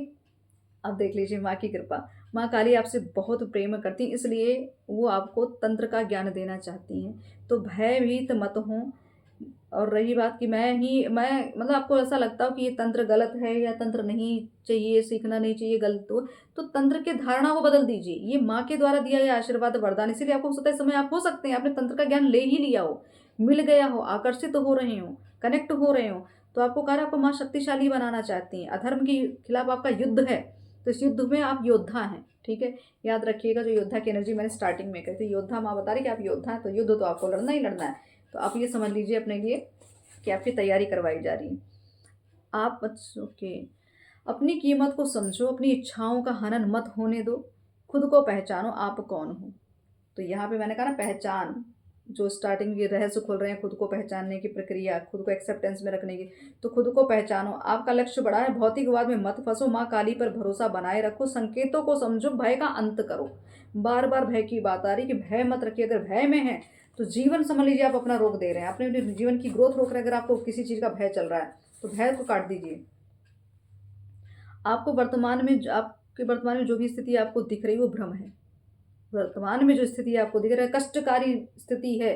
अब देख लीजिए माँ की कृपा। माँ काली आपसे बहुत प्रेम करती हैं, इसलिए वो आपको तंत्र का ज्ञान देना चाहती हैं। तो भयभीत मत हों। और रही बात कि मैं मतलब आपको ऐसा लगता हो कि ये तंत्र गलत है या तंत्र नहीं चाहिए, सीखना नहीं चाहिए, गलत तो तंत्र के धारणा को बदल दीजिए। ये माँ के द्वारा दिया गया आशीर्वाद वरदान, इसीलिए आपको हो सकता है इस समय आप हो सकते हैं आपने तंत्र का ज्ञान ले ही लिया हो, मिल गया हो, आकर्षित हो रहे हो, कनेक्ट हो रहे हो, तो आपको कह रहा है आपको माँ शक्तिशाली बनाना चाहती हैं। अधर्म के खिलाफ आपका युद्ध है, तो इस युद्ध में आप योद्धा हैं, ठीक है। याद रखिएगा, जो योद्धा की एनर्जी मैंने स्टार्टिंग में कही थी, योद्धा माँ बता रही कि आप योद्धा हैं, तो युद्ध तो आपको लड़ना ही लड़ना है। तो आप ये समझ लीजिए अपने लिए कि आपकी तैयारी करवाई जा रही है। आप ओके, अपनी कीमत को समझो, अपनी इच्छाओं का हनन मत होने दो, खुद को पहचानो आप कौन हो। तो यहाँ पे मैंने कहा ना, पहचान, जो स्टार्टिंग ये रहस्य खोल रहे हैं, खुद को पहचानने की प्रक्रिया, खुद को एक्सेप्टेंस में रखने की। तो खुद को पहचानो, आपका लक्ष्य बड़ा है, भौतिकवाद में मत फंसो, माँ काली पर भरोसा बनाए रखो, संकेतों को समझो, भय का अंत करो। बार बार भय की बात आ रही कि भय मत रखिए। अगर भय में है तो जीवन समझ लीजिए आप अपना रोक दे रहे हैं, अपने जीवन की ग्रोथ रोक रहे हैं। अगर आपको किसी चीज़ का भय चल रहा है तो भय को काट दीजिए। आपके वर्तमान में जो भी स्थिति आपको दिख रही है वो भ्रम है, वर्तमान में जो स्थिति आपको दिख रहा है कष्टकारी स्थिति है,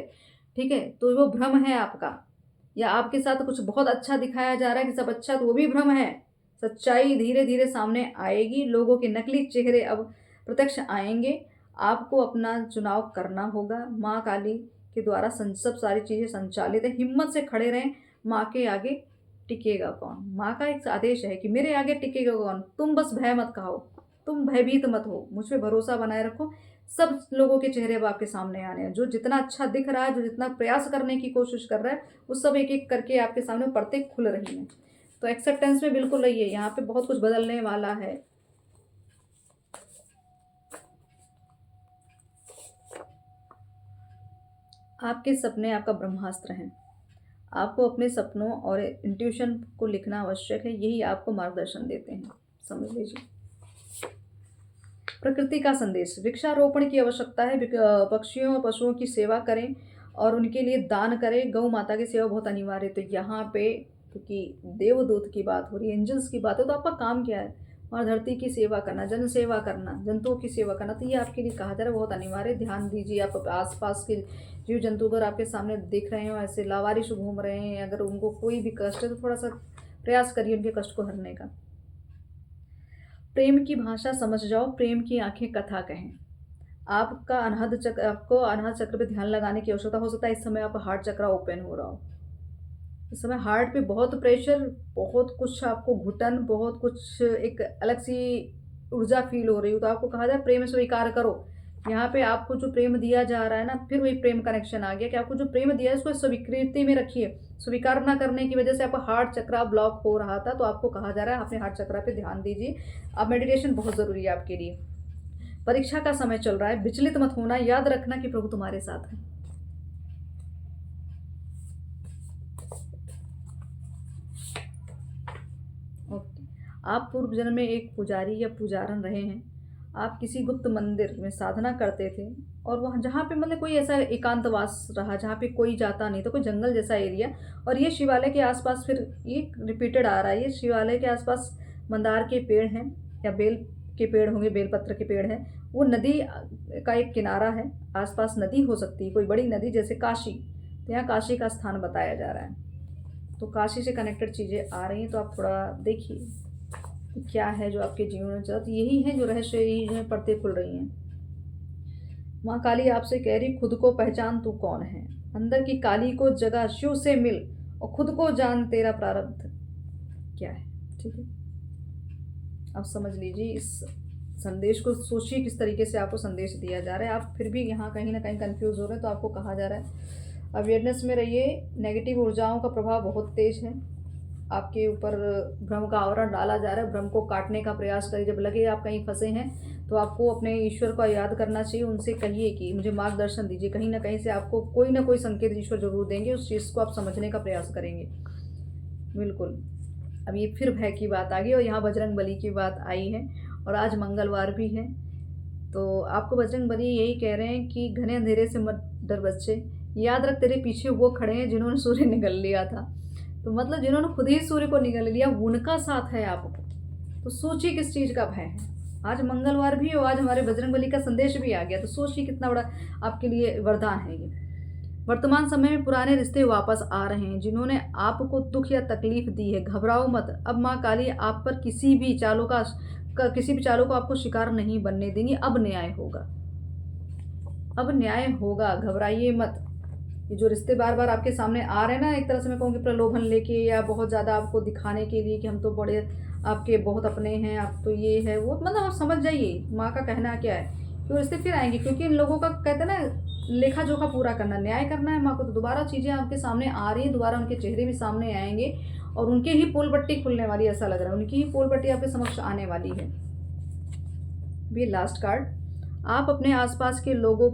ठीक है, तो वो भ्रम है आपका, या आपके साथ कुछ बहुत अच्छा दिखाया जा रहा है कि सब अच्छा, तो वो भी भ्रम है। सच्चाई धीरे धीरे सामने आएगी, लोगों के नकली चेहरे अब प्रत्यक्ष आएंगे। आपको अपना चुनाव करना होगा। माँ काली के द्वारा सब सारी चीज़ें संचालित है। हिम्मत से खड़े रहें। माँ के आगे टिकेगा कौन? माँ का एक आदेश है कि मेरे आगे टिकेगा कौन? तुम बस भय मत खाओ, तुम भयभीत मत हो, मुझ पे भरोसा बनाए रखो। सब लोगों के चेहरे अब आपके सामने आने हैं। जो जितना अच्छा दिख रहा है, जो जितना प्रयास करने की कोशिश कर रहा है, वो सब एक एक करके आपके सामने परतें खुल रही हैं। तो एक्सेप्टेंस में बिल्कुल रहिए। यहाँ पे बहुत कुछ बदलने वाला है। आपके सपने आपका ब्रह्मास्त्र हैं। आपको अपने सपनों और इंट्यूशन को लिखना आवश्यक है। यही आपको मार्गदर्शन देते हैं, समझ लीजिए। प्रकृति का संदेश, वृक्षारोपण की आवश्यकता है। पक्षियों और पशुओं की सेवा करें और उनके लिए दान करें। गौ माता की सेवा बहुत अनिवार्य है। तो यहाँ पे क्योंकि देवदूत की बात हो रही है, एंजल्स की बात है, तो आपका काम क्या है? और धरती की सेवा करना, जन सेवा करना, जंतुओं की सेवा करना। तो ये आपके लिए कहा जा रहा है, बहुत अनिवार्य है। ध्यान दीजिए। आप आसपास के जीव जंतु अगर आपके सामने दिख रहे हो, ऐसे लावारिश घूम रहे हैं, अगर उनको कोई भी कष्ट है, तो थोड़ा सा प्रयास करिए उनके कष्ट को हरने का। प्रेम की भाषा समझ जाओ, प्रेम की आंखें कथा कहें। आपका आपको अनाहत चक्र पे ध्यान लगाने की आवश्यकता हो सकता है। इस समय आपका हार्ट चक्र ओपन हो रहा हो। इस समय हार्ट पे बहुत प्रेशर, बहुत कुछ आपको घुटन, बहुत कुछ एक अलग सी ऊर्जा फील हो रही हो, तो आपको कहा जाए प्रेम स्वीकार करो। यहाँ पे आपको जो प्रेम दिया जा रहा है ना, फिर वही प्रेम कनेक्शन आ गया कि आपको जो प्रेम दिया है उसको स्वीकृति में रखिए। स्वीकार ना करने की वजह से आपका हार्ट चक्र ब्लॉक हो रहा था, तो आपको कहा जा रहा है अपने हार्ट चक्र पे ध्यान दीजिए। अब मेडिटेशन बहुत ज़रूरी है आपके लिए। परीक्षा का समय चल रहा है, विचलित मत होना, याद रखना कि प्रभु तुम्हारे साथ है। ओके। आप पूर्व जन्म में एक पुजारी या पुजारन रहे हैं। आप किसी गुप्त मंदिर में साधना करते थे, और वहाँ जहाँ पे मतलब कोई ऐसा एकांतवास रहा जहाँ पे कोई जाता नहीं था, कोई जंगल जैसा एरिया, और ये शिवालय के आसपास फिर ये रिपीटेड आ रहा है। ये शिवालय के आसपास मंदार के पेड़ हैं, या बेल के पेड़ होंगे, बेलपत्र के पेड़ हैं। वो नदी का एक किनारा है, आसपास नदी हो सकती है, कोई बड़ी नदी जैसे काशी। तो यहाँ काशी का स्थान बताया जा रहा है। तो काशी से कनेक्टेड चीज़ें आ रही हैं, तो आप थोड़ा देखिए क्या है जो आपके जीवन में चल। यही है जो रहस्य, यही जो परतें खुल रही हैं। माँ काली आपसे कह रही, खुद को पहचान, तू कौन है। अंदर की काली को जगा, शिव से मिल और खुद को जान, तेरा प्रारब्ध क्या है। ठीक है, अब समझ लीजिए इस संदेश को, सोचिए किस तरीके से आपको संदेश दिया जा रहा है। आप फिर भी यहाँ कहीं ना कहीं कंफ्यूज हो रहे हैं, तो आपको कहा जा रहा है अवेयरनेस में रहिए। नेगेटिव ऊर्जाओं का प्रभाव बहुत तेज है आपके ऊपर। भ्रम का आवरण डाला जा रहा है, भ्रम को काटने का प्रयास करिए। जब लगे आप कहीं फंसे हैं, तो आपको अपने ईश्वर को याद करना चाहिए। उनसे कहिए कि मुझे मार्गदर्शन दीजिए। कहीं ना कहीं से आपको कोई ना कोई संकेत ईश्वर जरूर देंगे, उस चीज़ को आप समझने का प्रयास करेंगे। बिल्कुल। अब ये फिर भय की बात आ गई, और यहाँ बजरंग बली की बात आई है, और आज मंगलवार भी है। तो आपको बजरंग बली यही कह रहे हैं कि घने अंधेरे से मत डर बच्चे, याद रख तेरे पीछे वो खड़े हैं जिन्होंने सूर्य निगल लिया था। तो मतलब जिन्होंने खुद ही सूर्य को निगल लिया, उनका साथ है आपको। तो सोचिए किस चीज़ का भय है। आज मंगलवार भी हो, आज हमारे बजरंग बली का संदेश भी आ गया, तो सोचिए कितना बड़ा आपके लिए वरदान है ये। वर्तमान समय में पुराने रिश्ते वापस आ रहे हैं। जिन्होंने आपको दुख या तकलीफ दी है, घबराओ मत। अब माँ काली आप पर किसी भी चालों को आपको शिकार नहीं बनने देंगी। अब न्याय होगा, अब न्याय होगा, घबराइए मत। ये जो रिश्ते बार बार आपके सामने आ रहे हैं ना, एक तरह से मैं कहूँगी प्रलोभन लेके, या बहुत ज़्यादा आपको दिखाने के लिए कि हम तो बड़े आपके बहुत अपने हैं, आप तो ये है वो, मतलब आप समझ जाइए माँ का कहना क्या है। तो रिश्ते फिर आएंगे, क्योंकि इन लोगों का कहते हैं ना, लेखा जोखा पूरा करना, न्याय करना है माँ को। तो दोबारा चीज़ें आपके सामने आ रही हैं, दोबारा उनके चेहरे भी सामने आएंगे, और उनके ही पोल पट्टी खुलने वाली, ऐसा लग रहा है उनकी ही पोल पट्टी आपके समक्ष आने वाली है। भी लास्ट कार्ड, आपको अपने आसपास के लोगों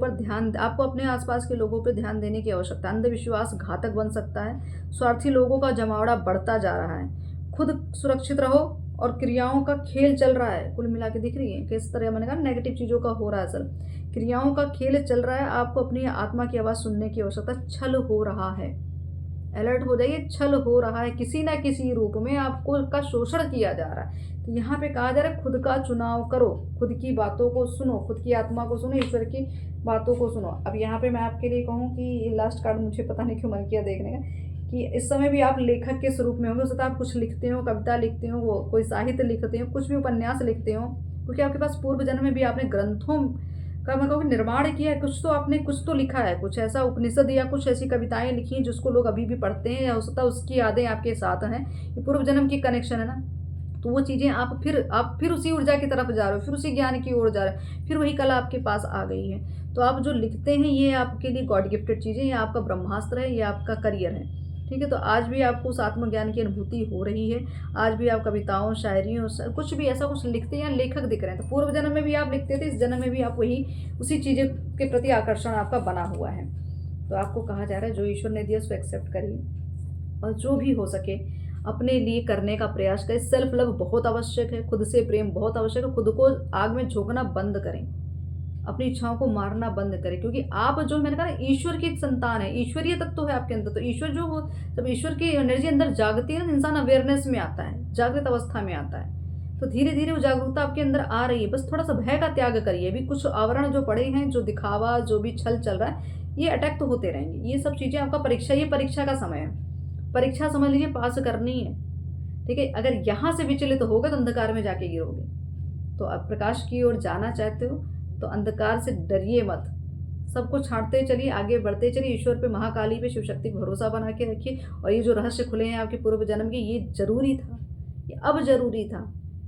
पर ध्यान देने की आवश्यकता। अंधविश्वास घातक बन सकता है। स्वार्थी लोगों का जमावड़ा बढ़ता जा रहा है। खुद सुरक्षित रहो, और क्रियाओं का खेल चल रहा है। कुल मिला के दिख रही है किस तरह, मैंने कहा नेगेटिव चीज़ों का हो रहा है असर। क्रियाओं का खेल चल रहा है। आपको अपनी आत्मा की आवाज़ सुनने की आवश्यकता। छल हो रहा है, अलर्ट हो जाइए, छल हो रहा है, किसी ना किसी रूप में आपको का शोषण किया जा रहा है। तो यहाँ पे कहा जा रहा है खुद का चुनाव करो, खुद की बातों को सुनो, खुद की आत्मा को सुनो, ईश्वर की बातों को सुनो। अब यहाँ पे मैं आपके लिए कहूँ कि ये लास्ट कार्ड मुझे पता नहीं क्यों मन किया देखने का, कि इस समय भी आप लेखक के स्वरूप में होंगे। हो सकता है आप कुछ लिखते हो, कविता लिखते हो, वो कोई साहित्य लिखते हो, कुछ भी उपन्यास लिखते हो, क्योंकि आपके पास पूर्व जन्म में भी आपने ग्रंथों का मैं कहूँ निर्माण किया है, कुछ तो आपने कुछ तो लिखा है, कुछ ऐसा उपनिषद या कुछ ऐसी कविताएं लिखी हैं जिसको लोग अभी भी पढ़ते हैं, या हो सकता है उसकी यादें आपके साथ हैं। ये पूर्व जन्म की कनेक्शन है ना, तो वो चीज़ें आप फिर उसी ऊर्जा की तरफ जा रहे हो, फिर उसी ज्ञान की ओर जा रहे हो, फिर वही कला आपके पास आ गई है। तो आप जो लिखते हैं ये आपके लिए गॉड गिफ्टेड चीज़ें, ये आपका ब्रह्मास्त्र है, ये आपका करियर है। ठीक है, तो आज भी आपको उस आत्मज्ञान की अनुभूति हो रही है। आज भी आप कविताओं, शायरियों, कुछ भी ऐसा कुछ लिखते हैं या लेखक दिख रहे हैं, तो पूर्व जन्म में भी आप लिखते थे, इस जन्म में भी आप वही उसी चीज़ें के प्रति आकर्षण आपका बना हुआ है। तो आपको कहा जा रहा है जो ईश्वर ने दिया उसको एक्सेप्ट करिए, और जो भी हो सके अपने लिए करने का प्रयास करें। सेल्फ लव बहुत आवश्यक है, खुद से प्रेम बहुत आवश्यक है। खुद को आग में झोंकना बंद करें, अपनी इच्छाओं को मारना बंद करें, क्योंकि आप जो मैंने कहा ना ईश्वर की संतान है, ईश्वरीय तत्व है आपके अंदर। तो ईश्वर जो हो, जब ईश्वर की एनर्जी अंदर जागती है, इंसान अवेयरनेस में आता है, जागृत अवस्था में आता है। तो धीरे धीरे वो जागरूकता आपके अंदर आ रही है। बस थोड़ा सा भय का त्याग करिए। अभी कुछ आवरण जो पड़े हैं, जो दिखावा, जो भी छल चल रहा है, ये अटैक तो होते रहेंगे। ये सब चीज़ें आपका परीक्षा, ये परीक्षा का समय है। परीक्षा समझ लीजिए पास करनी है। ठीक है, अगर यहाँ से विचलित होगा तो अंधकार में जाके गिरोगे। तो आप प्रकाश की ओर जाना चाहते हो तो अंधकार से डरिए मत, सबको छांटते चलिए, आगे बढ़ते चलिए। ईश्वर पे, महाकाली पे, शिव शक्ति पे भरोसा बना के रखिए। और ये जो रहस्य खुले हैं आपके पूर्व जन्म के, ये जरूरी था, ये अब जरूरी था।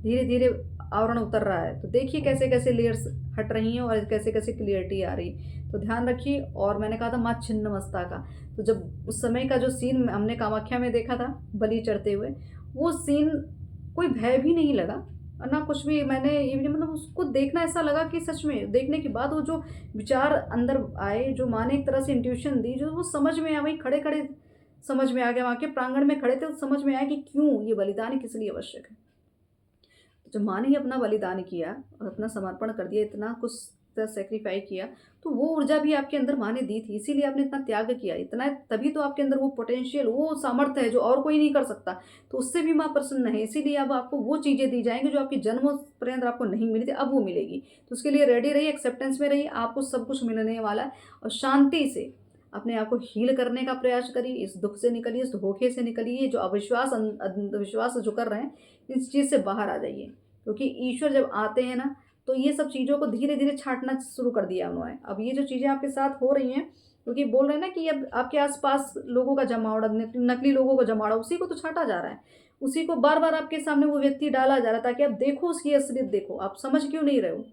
धीरे धीरे आवरण उतर रहा है, तो देखिए कैसे कैसे लेयर्स हट रही हैं और कैसे कैसे क्लियरिटी आ रही। तो ध्यान रखिए। और मैंने कहा था माँ छिन्न मस्ता का, तो जब उस समय का जो सीन हमने कामाख्या में देखा था बलि चढ़ते हुए, वो सीन कोई भय भी नहीं लगा ना कुछ भी। मैंने ये भी मतलब उसको देखना ऐसा लगा कि सच में देखने के बाद वो जो विचार अंदर आए, जो माँ ने एक तरह से इंट्यूशन दी, जो वो समझ में आया, वहीं खड़े खड़े समझ में आ गया। वहाँ के प्रांगण में खड़े थे तो समझ में आया कि क्यों ये बलिदान किस लिए आवश्यक है। जब माँ ने ही अपना बलिदान किया और अपना समर्पण कर दिया, इतना कुछ सेक्रीफाई किया, तो वो ऊर्जा भी आपके अंदर माँ ने दी थी, इसीलिए आपने इतना त्याग किया, इतना तभी तो आपके अंदर वो पोटेंशियल, वो सामर्थ्य है जो और कोई नहीं कर सकता। तो उससे भी माँ प्रसन्न है, इसीलिए अब आपको वो चीज़ें दी जाएंगी जो आपकी जन्मों पर्यंत आपको नहीं मिली थी, अब वो मिलेगी। तो उसके लिए रेडी रहिए, एक्सेप्टेंस में रहिए, आपको सब कुछ मिलने वाला है। और शांति से अपने आप को हील करने का प्रयास करिए, इस दुख से निकलिए, इस धोखे से निकलिए, जो अविश्वास अंधविश्वास जो कर रहे हैं, इस चीज़ से बाहर आ जाइए। क्योंकि ईश्वर जब आते हैं ना, तो ये सब चीज़ों को धीरे धीरे छांटना शुरू कर दिया उन्होंने। अब ये जो चीज़ें आपके साथ हो रही हैं, क्योंकि बोल रहे हैं ना कि अब आपके आसपास लोगों का जमावड़ा, नकली लोगों का जमावड़ा, उसी को तो छांटा जा रहा है, उसी को बार बार आपके सामने वो व्यक्ति डाला जा रहा है, ताकि आप देखो उसकी असलियत देखो। आप समझ क्यों नहीं रहे हो,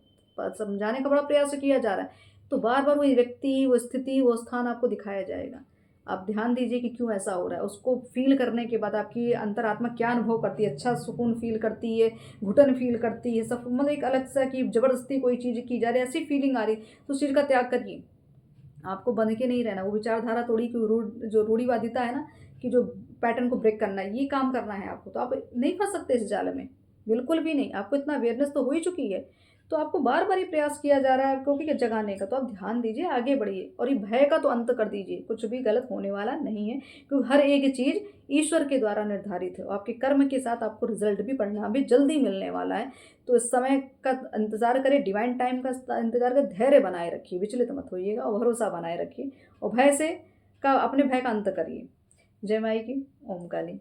समझाने का बड़ा प्रयास किया जा रहा है, तो बार बार वो व्यक्ति, वो स्थिति, वो स्थान आपको दिखाया जाएगा। आप ध्यान दीजिए कि क्यों ऐसा हो रहा है। उसको फील करने के बाद आपकी अंतरात्मा क्या अनुभव करती है, अच्छा सुकून फील करती है, घुटन फील करती है, सब मतलब एक अलग सा कि जबरदस्ती कोई चीज़ की जा रही है, ऐसी फीलिंग आ रही, तो उस चीज़ का त्याग करिए। आपको बन के नहीं रहना। वो विचारधारा थोड़ी की जो रूढ़िवादिता है ना, कि जो पैटर्न को ब्रेक करना है, ये काम करना है आपको, तो आप नहीं फंस सकते इस जाल में, बिल्कुल भी नहीं। आपको इतना अवेयरनेस तो हो ही चुकी है, तो आपको बार बार ये प्रयास किया जा रहा है आपको कि जगाने का। तो आप ध्यान दीजिए, आगे बढ़िए, और ये भय का तो अंत कर दीजिए। कुछ भी गलत होने वाला नहीं है, क्योंकि हर एक चीज़ ईश्वर के द्वारा निर्धारित है। आपके कर्म के साथ आपको रिजल्ट भी, परिणाम भी जल्दी मिलने वाला है। तो इस समय का इंतजार करें, डिवाइन टाइम का इंतजार करें, धैर्य बनाए रखिए, विचलित मत होइएगा, और भरोसा बनाए रखिए, और भय से का अपने भय का अंत करिए। जय माई की, ओम काली।